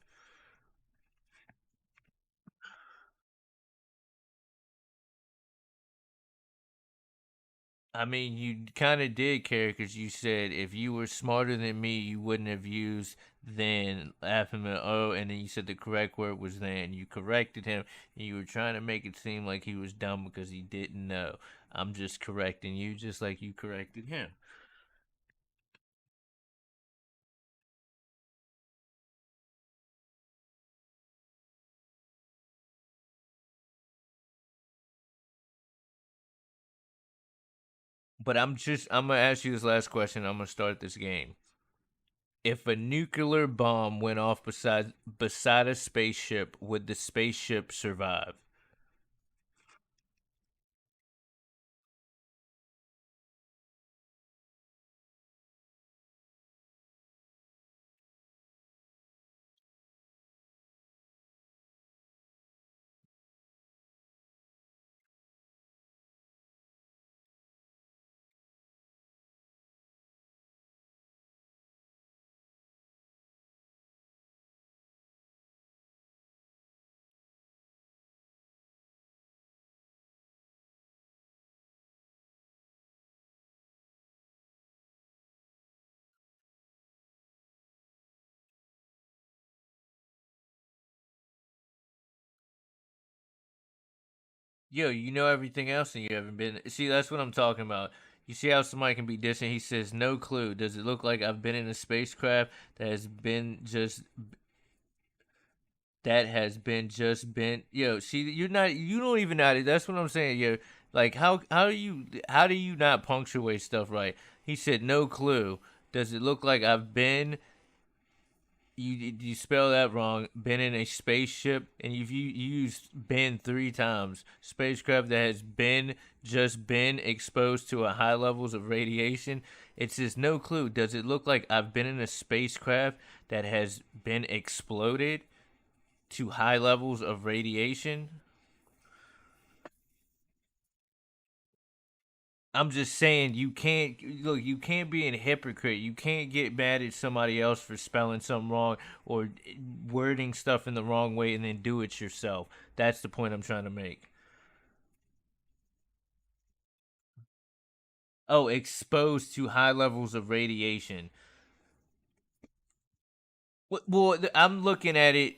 I mean, you kind of did care because you said if you were smarter than me, you wouldn't have used then FMO, and then you said the correct word was then. You corrected him, and you were trying to make it seem like he was dumb because he didn't know. I'm just correcting you, just like you corrected him. But I'm gonna ask you this last question. I'm gonna start this game. If a nuclear bomb went off beside a spaceship, would the spaceship survive? Yo, you know everything else and you haven't been. See, that's what I'm talking about. You see how somebody can be distant? He says, no clue. Does it look like I've been in a spacecraft that has been just been? Yo, see, you don't even know. That's what I'm saying. Yo, like, how do you not punctuate stuff right? He said, no clue. Does it look like I've been you spell that wrong. Been in a spaceship, and you used been three times. Spacecraft that has been exposed to a high levels of radiation. It says no clue. Does it look like I've been in a spacecraft that has been exploded to high levels of radiation? I'm just saying you can't look. You can't be a hypocrite. You can't get mad at somebody else for spelling something wrong or wording stuff in the wrong way and then do it yourself. That's the point I'm trying to make. Oh, exposed to high levels of radiation. Well, I'm looking at it.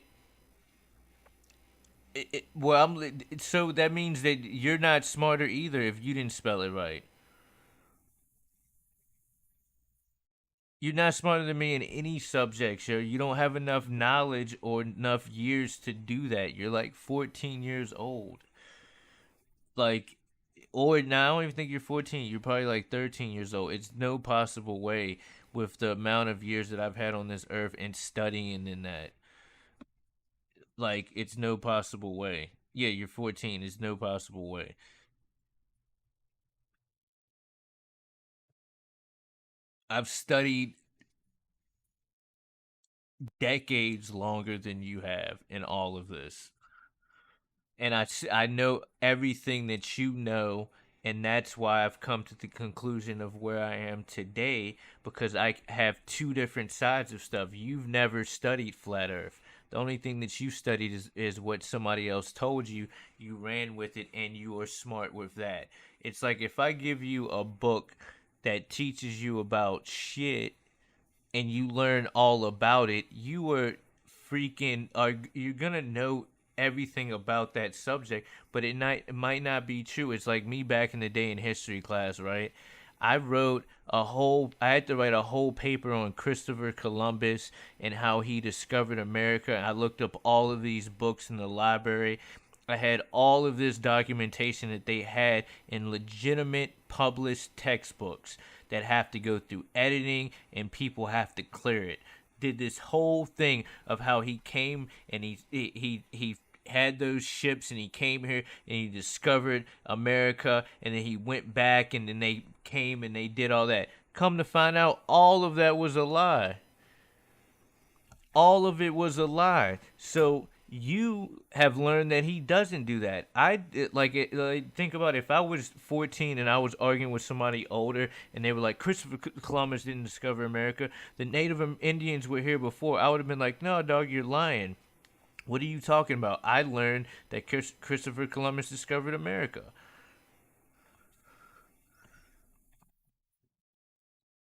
Well, so that means that you're not smarter either if you didn't spell it right. You're not smarter than me in any subject, sure. You don't have enough knowledge or enough years to do that. You're like 14 years old. Like, or now I don't even think you're 14. You're probably like 13 years old. It's no possible way with the amount of years that I've had on this earth and studying in that. Like, it's no possible way. Yeah, you're 14. It's no possible way. I've studied decades longer than you have in all of this. And I know everything that you know, and that's why I've come to the conclusion of where I am today, because I have two different sides of stuff. You've never studied flat earth. The only thing that you studied is what somebody else told you. You ran with it and you are smart with that. It's like if I give you a book that teaches you about shit and you learn all about it, you were freaking are you're gonna know everything about that subject, but it might not be true. It's like me back in the day in history class, right? I had to write a whole paper on Christopher Columbus and how he discovered America. I looked up all of these books in the library. I had all of this documentation that they had in legitimate published textbooks that have to go through editing and people have to clear it. Did this whole thing of how he came and he had those ships and he came here and he discovered America and then he went back and then they came and they did all that. Come to find out, all of that was a lie. All of it was a lie. So you have learned that he doesn't do that. Like think about it, if I was 14 and I was arguing with somebody older and they were like Christopher Columbus didn't discover America, the Native Indians were here before. I would have been like, no, dog, you're lying. What are you talking about? I learned that Christopher Columbus discovered America.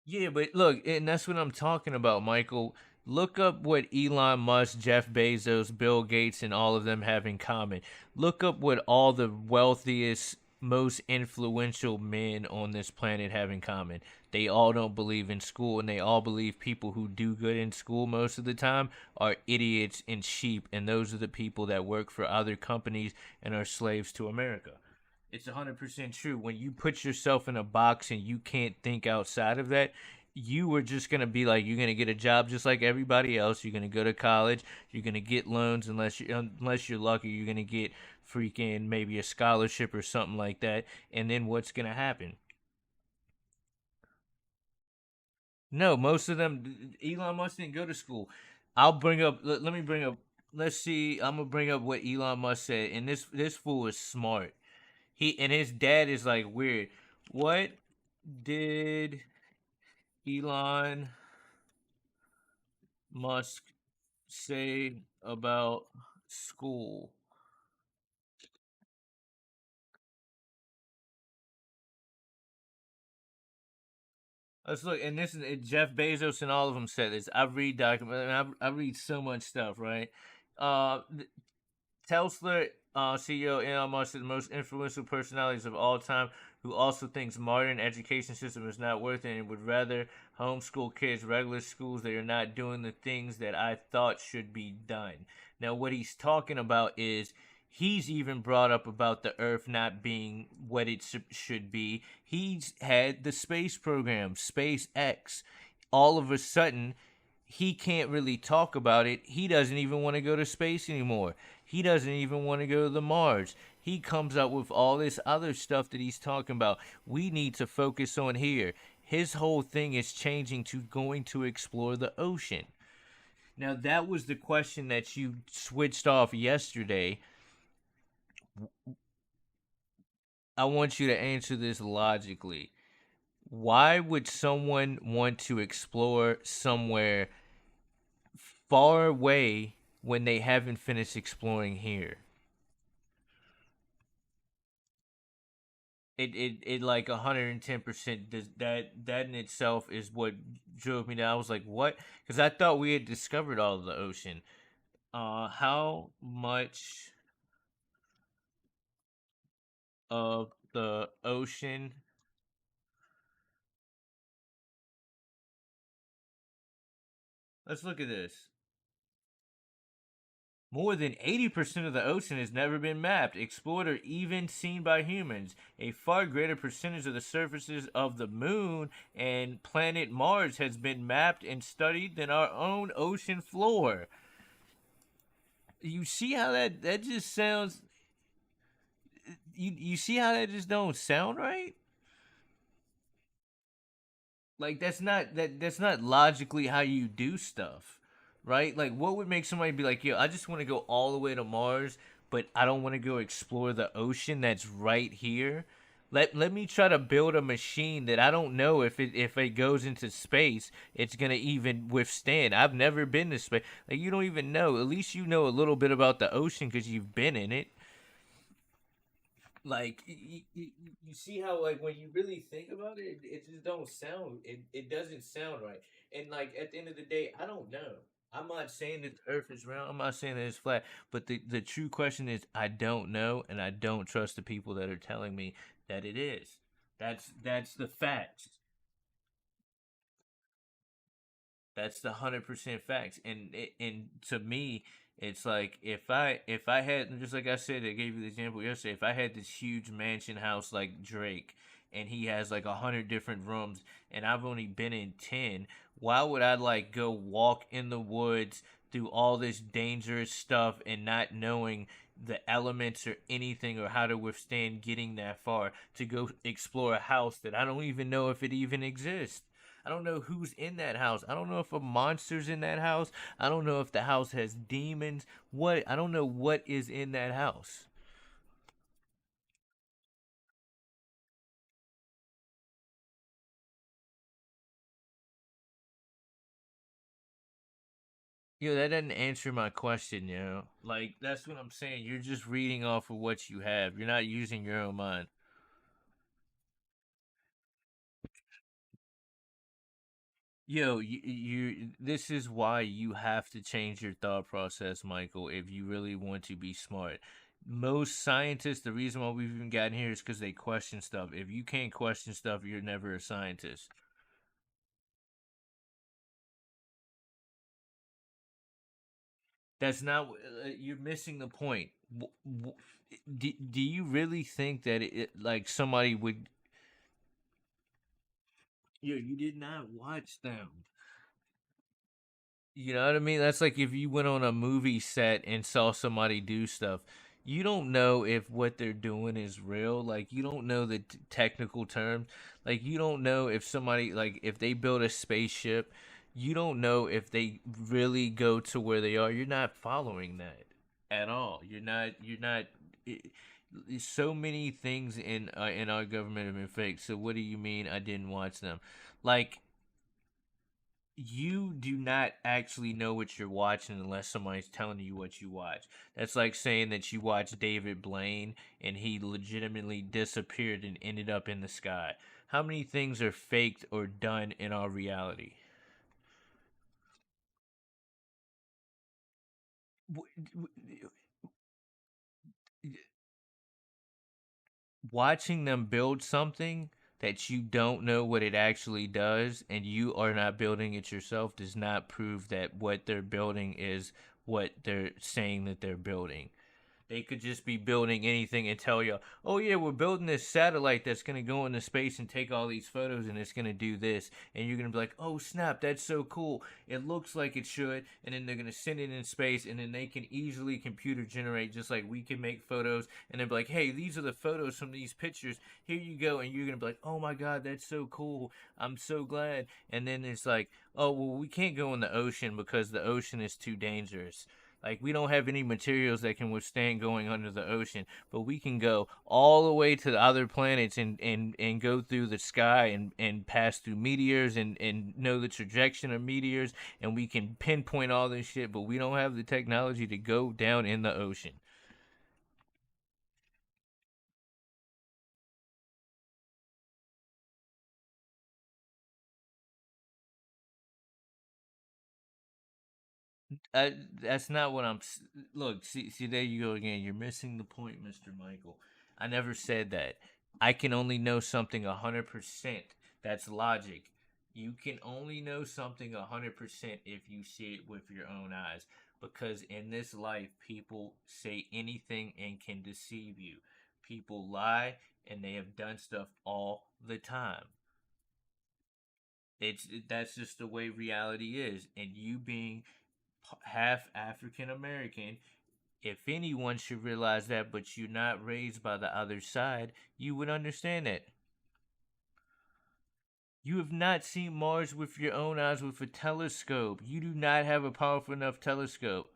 Yeah, but look, and that's what I'm talking about, Michael. Look up what Elon Musk, Jeff Bezos, Bill Gates, and all of them have in common. Look up what all the wealthiest, most influential men on this planet have in common. They all don't believe in school, and they all believe people who do good in school most of the time are idiots and sheep, and those are the people that work for other companies and are slaves to America. It's 100% true. When you put yourself in a box and you can't think outside of that, you were just going to be like, you're going to get a job just like everybody else. You're going to go to college. You're going to get loans unless you're lucky. You're going to get freaking maybe a scholarship or something like that. And then what's going to happen? No, most of them, Elon Musk didn't go to school. Let me bring up, let's see, I'm going to bring up what Elon Musk said. And this fool is smart. He and his dad is like weird. What did Elon Musk say about school? Let's look, and this is Jeff Bezos and all of them said this. I read I read so much stuff, right? Uh, Tesla CEO Elon Musk is the most influential personalities of all time who also thinks modern education system is not worth it and would rather homeschool kids regular schools that are not doing the things that I thought should be done. Now what he's talking about is he's even brought up about the earth not being what it should be. He's had the space program, SpaceX. All of a sudden he can't really talk about it. He doesn't even want to go to space anymore. He doesn't even want to go to the Mars. He comes up with all this other stuff that he's talking about. We need to focus on here. His whole thing is changing to going to explore the ocean. Now, that was the question that you switched off yesterday. I want you to answer this logically. Why would someone want to explore somewhere far away when they haven't finished exploring here? It like 110%. Does that in itself is what drove me down. I was like, what? Because I thought we had discovered all of the ocean. How much of the ocean? Let's look at this. More than 80% of the ocean has never been mapped, explored, or even seen by humans. A far greater percentage of the surfaces of the moon and planet Mars has been mapped and studied than our own ocean floor. You see how that just sounds, you see how that just don't sound right? Like that's not logically how you do stuff, right? Like what would make somebody be like, yo, I just want to go all the way to Mars, but I don't want to go explore the ocean that's right here. Let me try to build a machine that I don't know if it goes into space, it's gonna even withstand. I've never been to space. Like you don't even know. At least you know a little bit about the ocean because you've been in it. Like you see how like when you really think about it, it just don't sound it doesn't sound right. And like at the end of the day, I don't know. I'm not saying that the Earth is round. I'm not saying that it's flat. But the true question is, I don't know, and I don't trust the people that are telling me that it is. That's the facts. That's the 100% facts. And to me, it's like if I had, just like I said, I gave you the example yesterday. If I had this huge mansion house like Drake, and he has like 100 different rooms, and I've only been in 10, why would I like go walk in the woods through all this dangerous stuff and not knowing the elements or anything or how to withstand getting that far to go explore a house that I don't even know if it even exists? I don't know who's in that house. I don't know if a monster's in that house. I don't know if the house has demons. What? I don't know what is in that house. That doesn't answer my question. Like, that's what I'm saying. You're just reading off of what you have. You're not using your own mind. This is why you have to change your thought process, Michael, if you really want to be smart. Most scientists, the reason why we've even gotten here is because they question stuff. If you can't question stuff, you're never a scientist. That's not. You're missing the point. Do you really think that like somebody would? You did not watch them. You know what I mean? That's like if you went on a movie set and saw somebody do stuff. You don't know if what they're doing is real. Like you don't know the technical terms. Like you don't know if somebody like if they build a spaceship, you don't know if they really go to where they are. You're not following that at all. You're not it, so many things in our government have been fake. So what do you mean I didn't watch them? Like you do not actually know what you're watching unless somebody's telling you what you watch. That's like saying that you watch David Blaine and he legitimately disappeared and ended up in the sky. How many things are faked or done in our reality? Watching them build something that you don't know what it actually does and you are not building it yourself does not prove that what they're building is what they're saying that they're building. They could just be building anything and tell you, oh, yeah, we're building this satellite that's going to go into space and take all these photos and it's going to do this. And you're going to be like, oh, snap, that's so cool. It looks like it should. And then they're going to send it in space and then they can easily computer generate just like we can make photos. And they're like, hey, these are the photos from these pictures. Here you go. And you're going to be like, oh my God, that's so cool. I'm so glad. And then it's like, oh, well, we can't go in the ocean because the ocean is too dangerous. Like we don't have any materials that can withstand going under the ocean, but we can go all the way to the other planets and go through the sky and pass through meteors and know the trajectory of meteors and we can pinpoint all this shit, but we don't have the technology to go down in the ocean. That's not what Look, see, there you go again. You're missing the point, Mister Michael. I never said that. I can only know something 100%. That's logic. You can only know something 100% if you see it with your own eyes. Because in this life, people say anything and can deceive you. People lie, and they have done stuff all the time. That's just the way reality is. And you being half African American, if anyone should realize that, but you're not raised by the other side, you would understand that. You have not seen Mars with your own eyes with a telescope. You do not have a powerful enough telescope.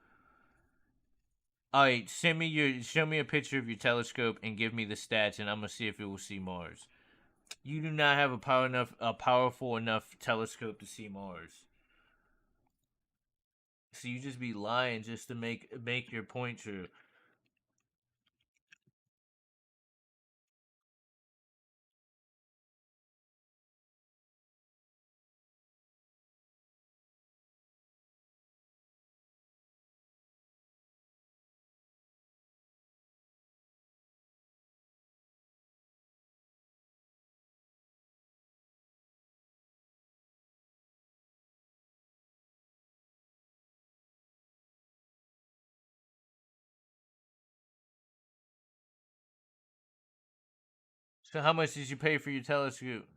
All right, show me a picture of your telescope and give me the stats, and I'm gonna see if it will see Mars. You do not have a powerful enough telescope to see Mars. So you just be lying just to make your point true. So how much did you pay for your telescope?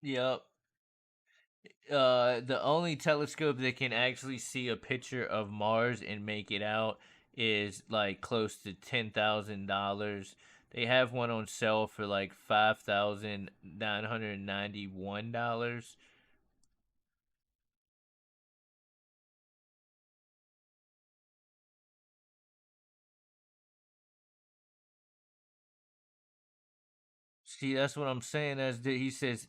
Yep. The only telescope that can actually see a picture of Mars and make it out is like close to $10,000. They have one on sale for like $5,991. See, that's what I'm saying. He says,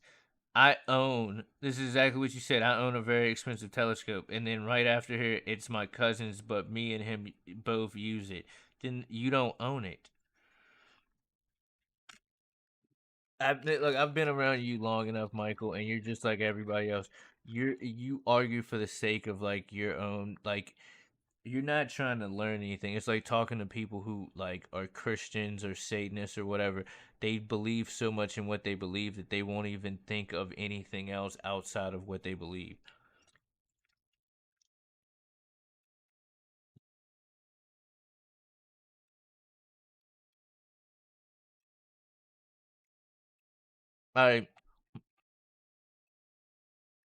I own. This is exactly what you said. I own a very expensive telescope, and then right after here, it's my cousin's, but me and him both use it. Then you don't own it. I've been around you long enough, Michael, and you're just like everybody else. You argue for the sake of like your own like you're not trying to learn anything. It's like talking to people who like are Christians or Satanists or whatever. They believe so much in what they believe that they won't even think of anything else outside of what they believe. All right,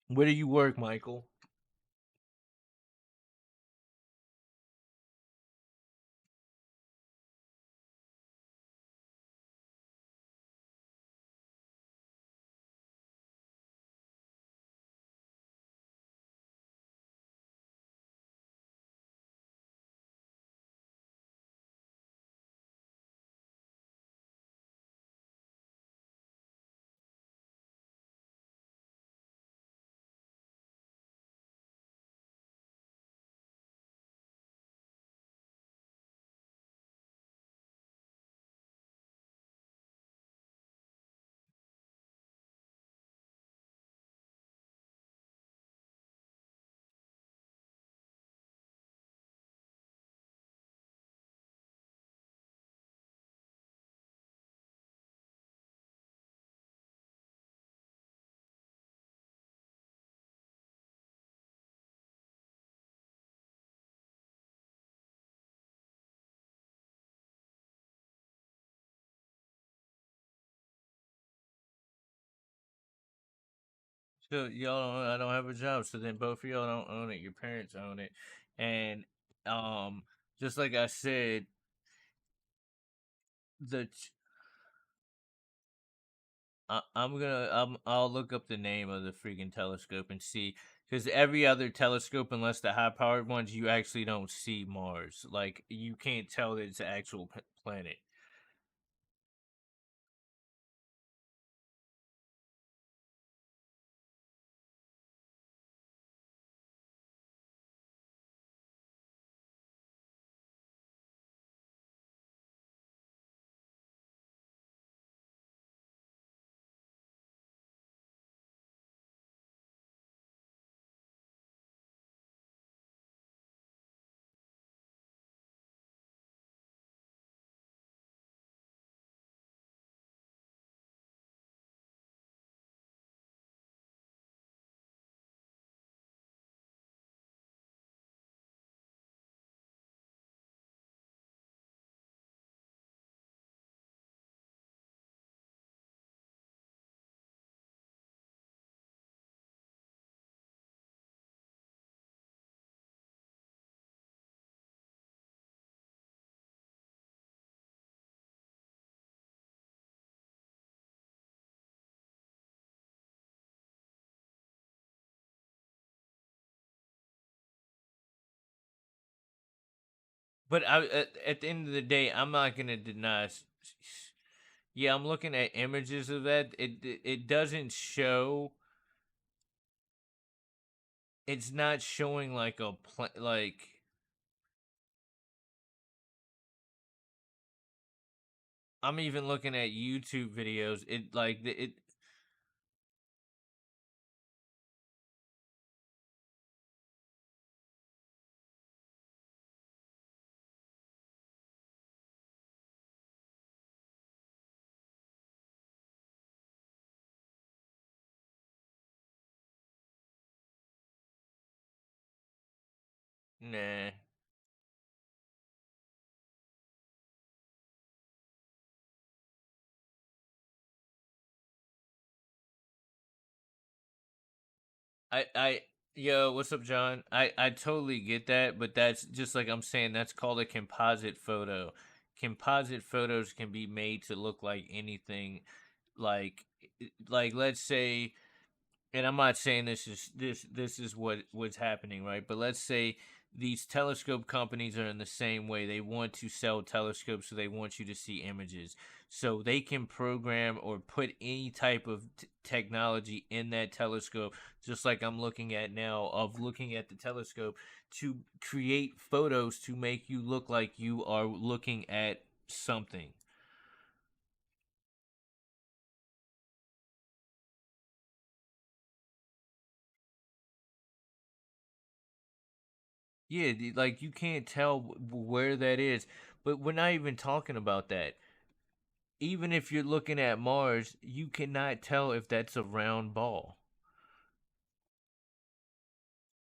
where do you work, Michael? So y'all don't. I don't have a job. So then both of y'all don't own it. Your parents own it, and um, just like I said, the I'll look up the name of the freaking telescope and see because every other telescope, unless the high powered ones, you actually don't see Mars. Like you can't tell that it's an actual planet. But at the end of the day, I'm not gonna deny. Yeah, I'm looking at images of that. It doesn't show. It's not showing like a like. I'm even looking at YouTube videos. It like it. Nah. I yo, what's up, John? I totally get that, but that's just like I'm saying. That's called a composite photo. Composite photos can be made to look like anything. Like let's say, and I'm not saying this is what's happening, right? But let's say these telescope companies are in the same way. They want to sell telescopes, so they want you to see images. So they can program or put any type of technology in that telescope, just like I'm looking at now, of looking at the telescope to create photos to make you look like you are looking at something. Yeah, like you can't tell where that is. But we're not even talking about that. Even if you're looking at Mars, you cannot tell if that's a round ball.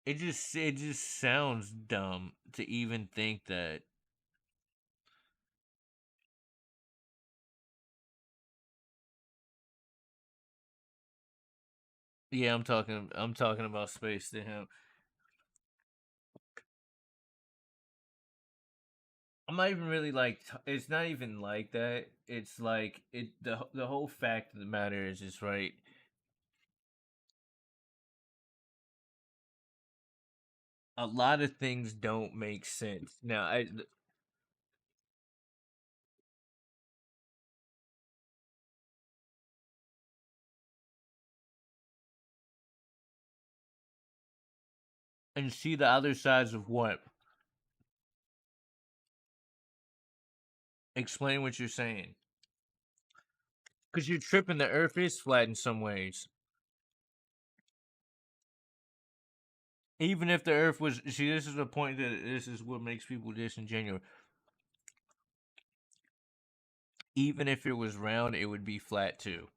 It just sounds dumb to even think that. Yeah, I'm talking about space to him. I'm not even really like it's not even like that. It's like the whole fact of the matter is right. A lot of things don't make sense. Now, I and see the other sides of what. Explain what you're saying. Because you're tripping. The Earth is flat in some ways. Even if the Earth was, see, this is the point that this is what makes people disingenuous. Even if it was round, it would be flat too.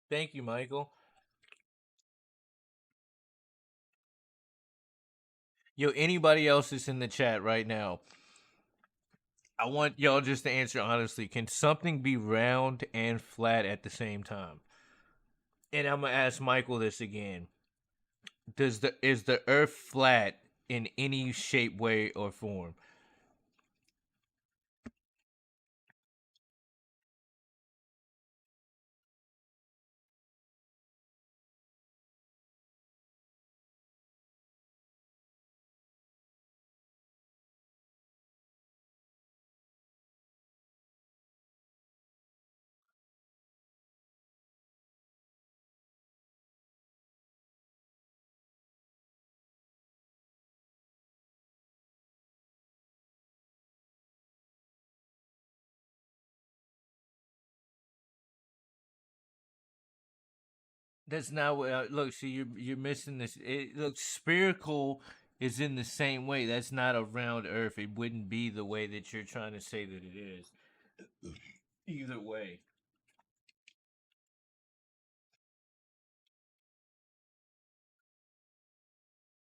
Thank you, Michael. Yo, anybody else that's in the chat right now, I want y'all just to answer honestly. Can something be round and flat at the same time? And I'm gonna ask Michael this again. Is the Earth flat in any shape, way, or form? That's not what. Look, see, you're missing this. It look spherical is in the same way. That's not a round Earth. It wouldn't be the way that you're trying to say that it is. Either way.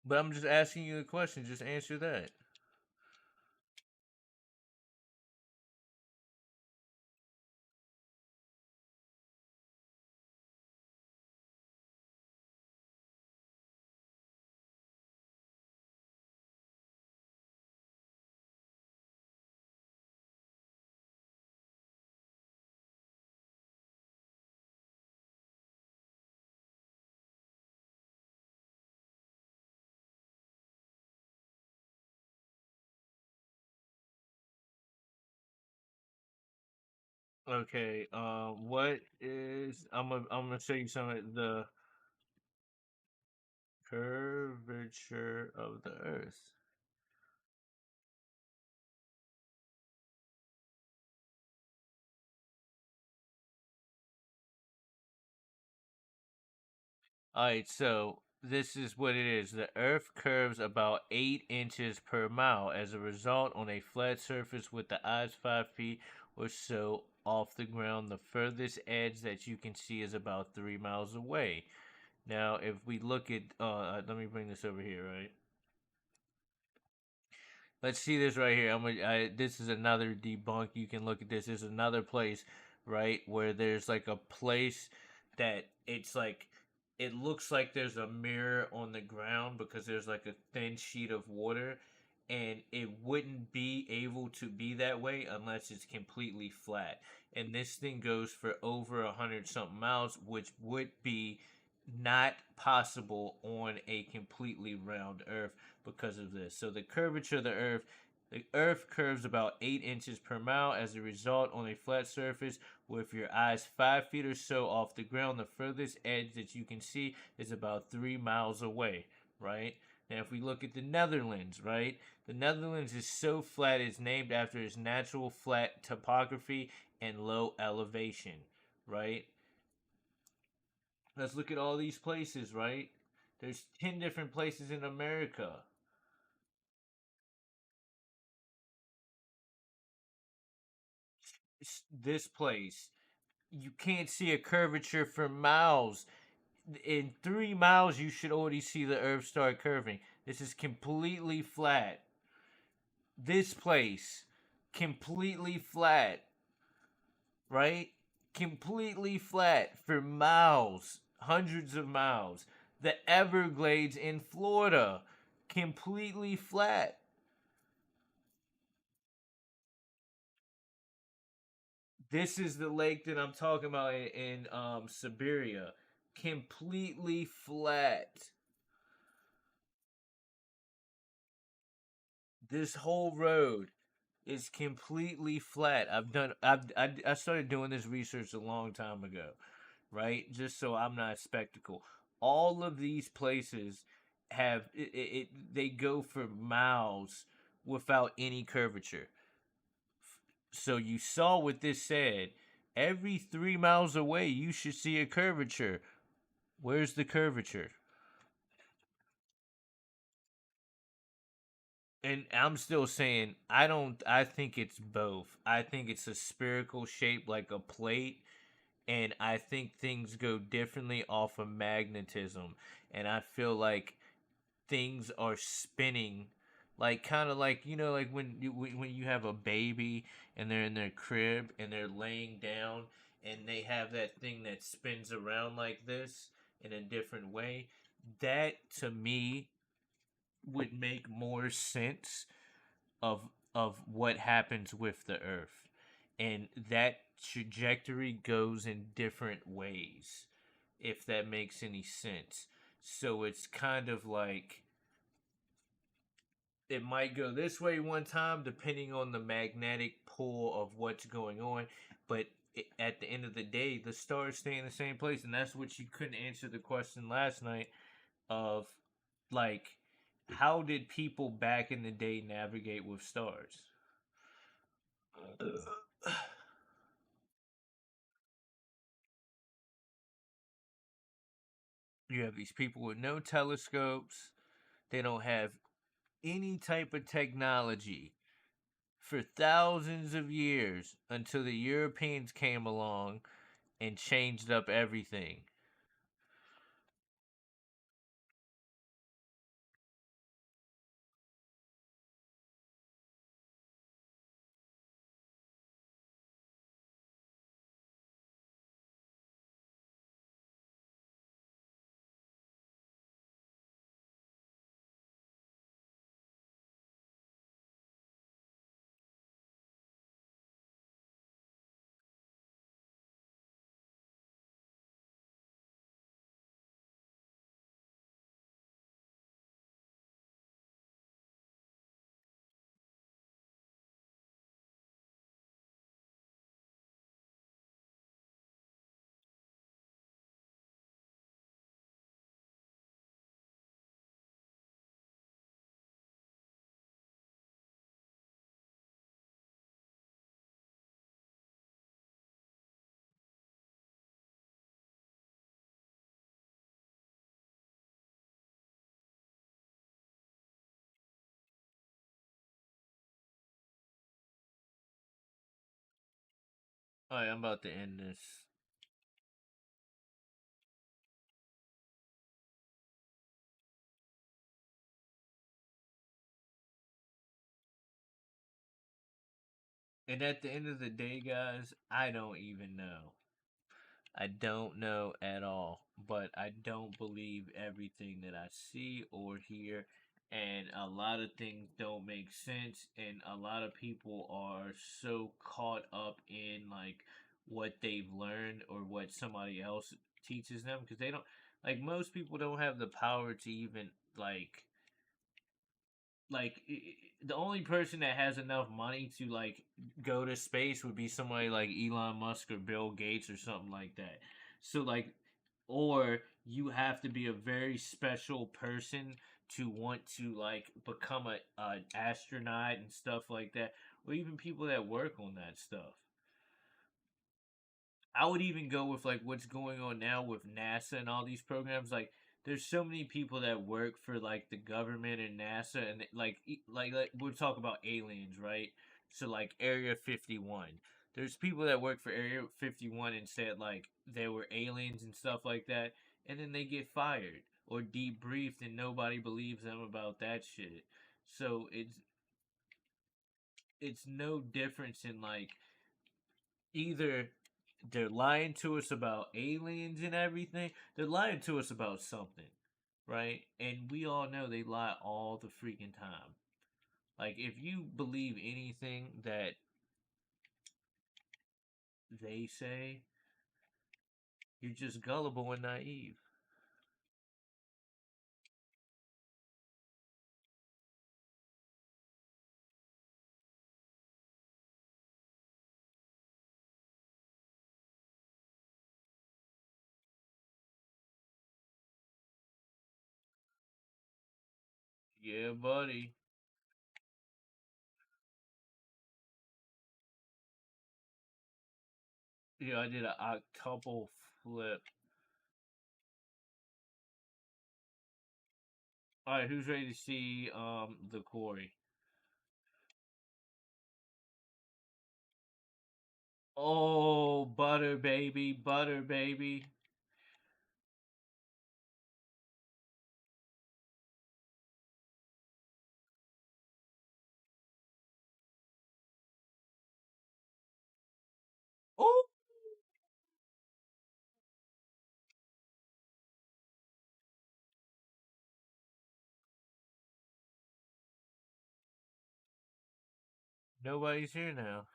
But I'm just asking you a question. Just answer that. Okay. What is? I'm gonna show you some of the curvature of the Earth. All right, so this is what it is. The Earth curves about 8 inches per mile. As a result, on a flat surface with the eyes 5 feet or so off the ground, the furthest edge that you can see is about 3 miles away. Now, if we look at, let me bring this over here, right? Let's see this right here. This is another debunk. You can look at this. There's another place, right, where there's like a place that it's like it looks like there's a mirror on the ground because there's like a thin sheet of water, and it wouldn't be able to be that way unless it's completely flat. And this thing goes for over 100 something miles, which would be not possible on a completely round Earth because of this. So the curvature of the Earth curves about 8 inches per mile. As a result, on a flat surface with your eyes 5 feet or so off the ground, the furthest edge that you can see is about 3 miles away. Right now, if we look at the Netherlands, right, the Netherlands is so flat it's named after its natural flat topography and low elevation. Right. Let's look at all these places. Right. There's 10 different places in America. This place, you can't see a curvature for miles. In 3 miles, you should already see the Earth start curving. This is completely flat. This place, completely flat, right? Completely flat for miles, hundreds of miles. The Everglades in Florida, completely flat. This is the lake that I'm talking about in Siberia. Completely flat. This whole road is completely flat. I started doing this research a long time ago, right? Just so I'm not a spectacle. All of these places have they go for miles without any curvature. So you saw what this said. Every 3 miles away, you should see a curvature. Where's the curvature? And I'm still saying I think it's both. I think it's a spherical shape like a plate, and I think things go differently off of magnetism. And I feel like things are spinning like kind of like like when you have a baby and they're in their crib and they're laying down and they have that thing that spins around like this in a different way. That to me would make more sense of what happens with the earth, and that trajectory goes in different ways, if that makes any sense. So it's kind of like it might go this way one time depending on the magnetic pull of what's going on, but at the end of the day the stars stay in the same place. And that's what you couldn't answer the question last night of, like, how did people back in the day navigate with stars? You have these people with no telescopes. They don't have any type of technology for thousands of years until the Europeans came along and changed up everything. All right, I'm about to end this. And at the end of the day, guys, I don't even know. I don't know at all, but I don't believe everything that I see or hear, and a lot of things don't make sense, and a lot of people are so caught up in like what they've learned or what somebody else teaches them because they don't like most people don't have the power to even the only person that has enough money to like go to space would be somebody like Elon Musk or Bill Gates or something like that. So like or you have to be a very special person to want to like become a an astronaut and stuff like that or even people that work on that stuff. I would even go with like what's going on now with NASA and all these programs. Like, there's so many people that work for like the government and NASA, and like we're talking about aliens, right? So like Area 51. There's people that work for Area 51 and said like they were aliens and stuff like that, and then they get fired or debriefed, and nobody believes them about that shit. So it's no difference in like either they're lying to us about aliens and everything. They're lying to us about something, right? And we all know they lie all the freaking time. Like, if you believe anything that they say, you're just gullible and naive. Yeah, buddy. Yeah, I did a octuple flip. All right, who's ready to see the Quarry? Oh, butter baby. Oh, nobody's here now.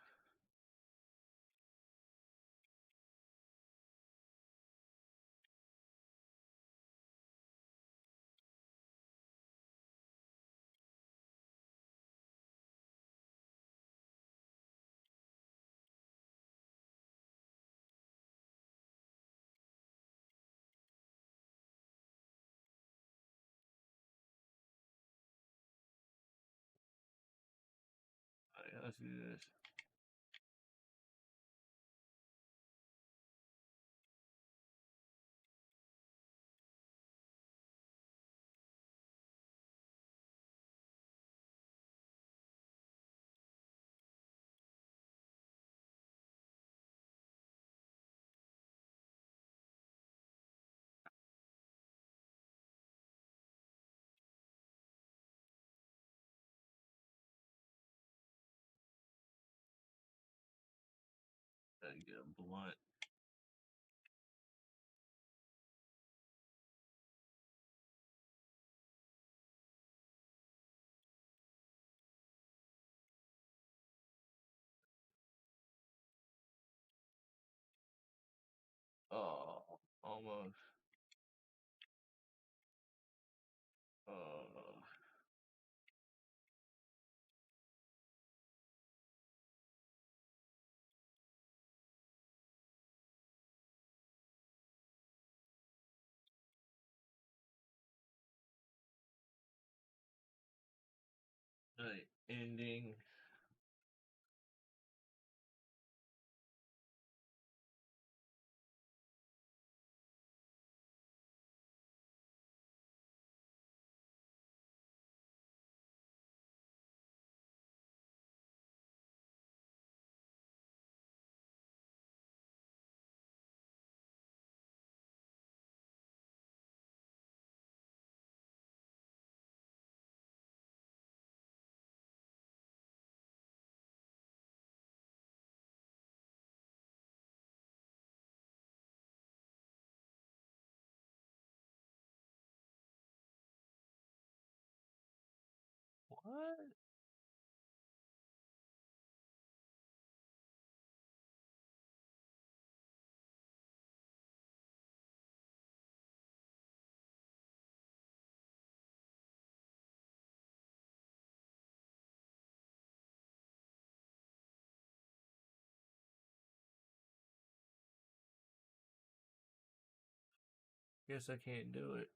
All right, let's do this. a blunt. Oh, almost. Uh, like ending. What? Guess I can't do it.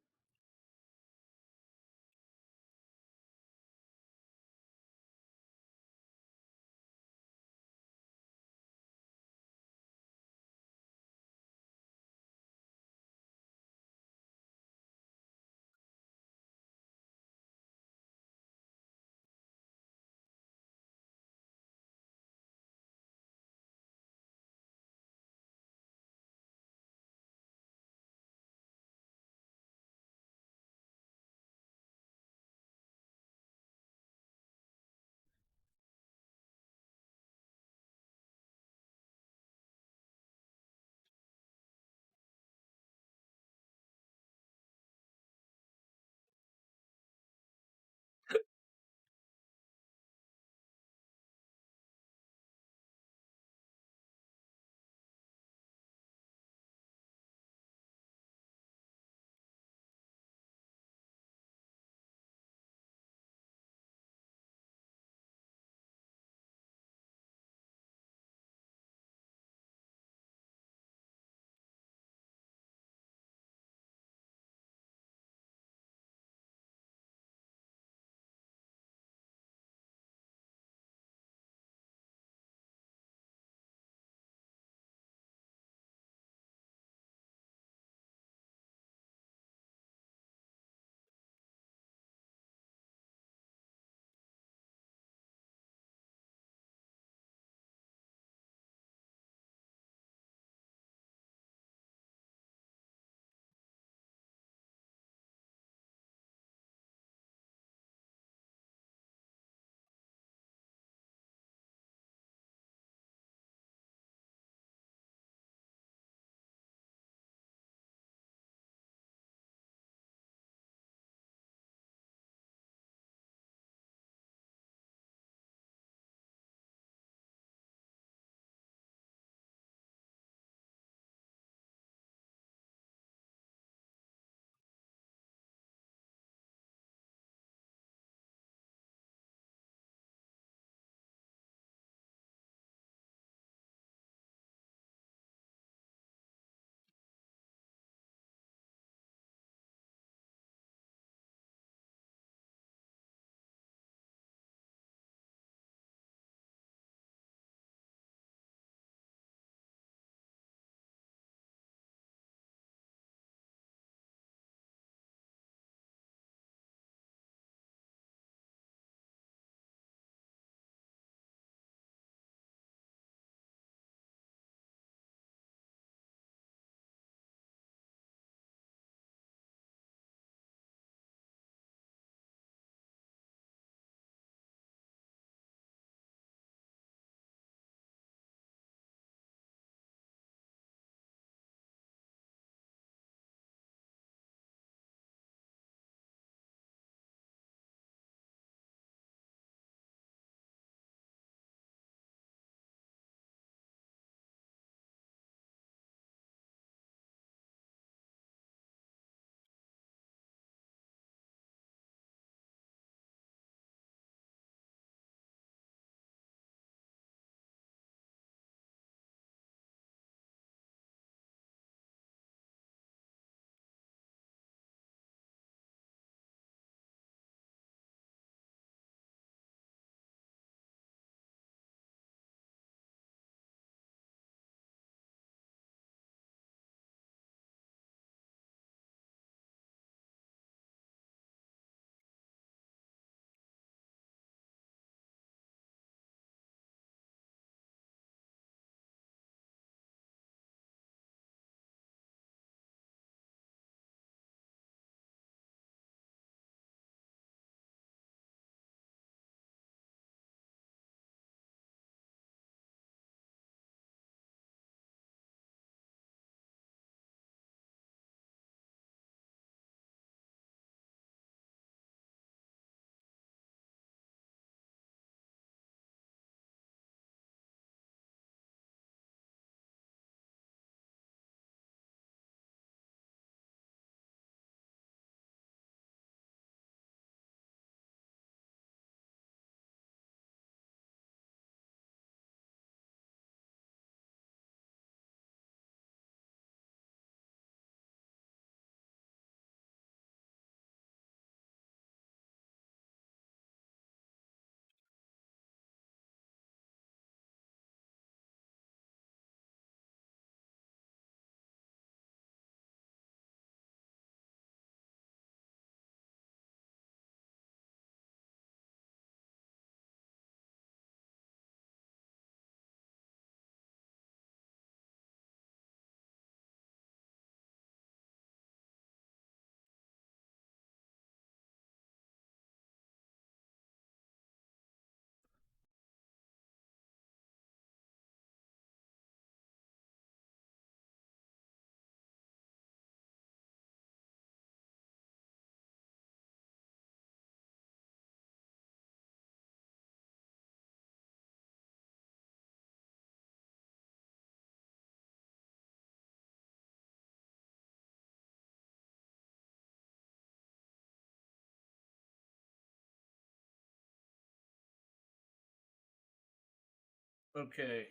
Okay.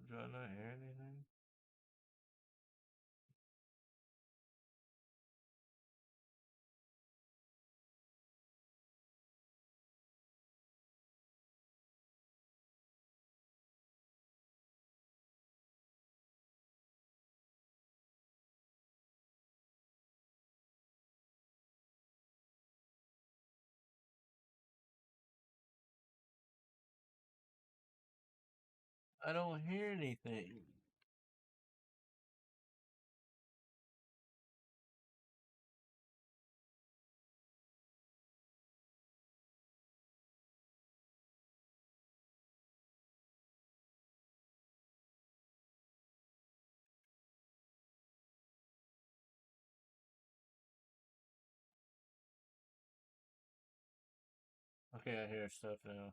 Do I not hear anything? I don't hear anything. Okay, I hear stuff now.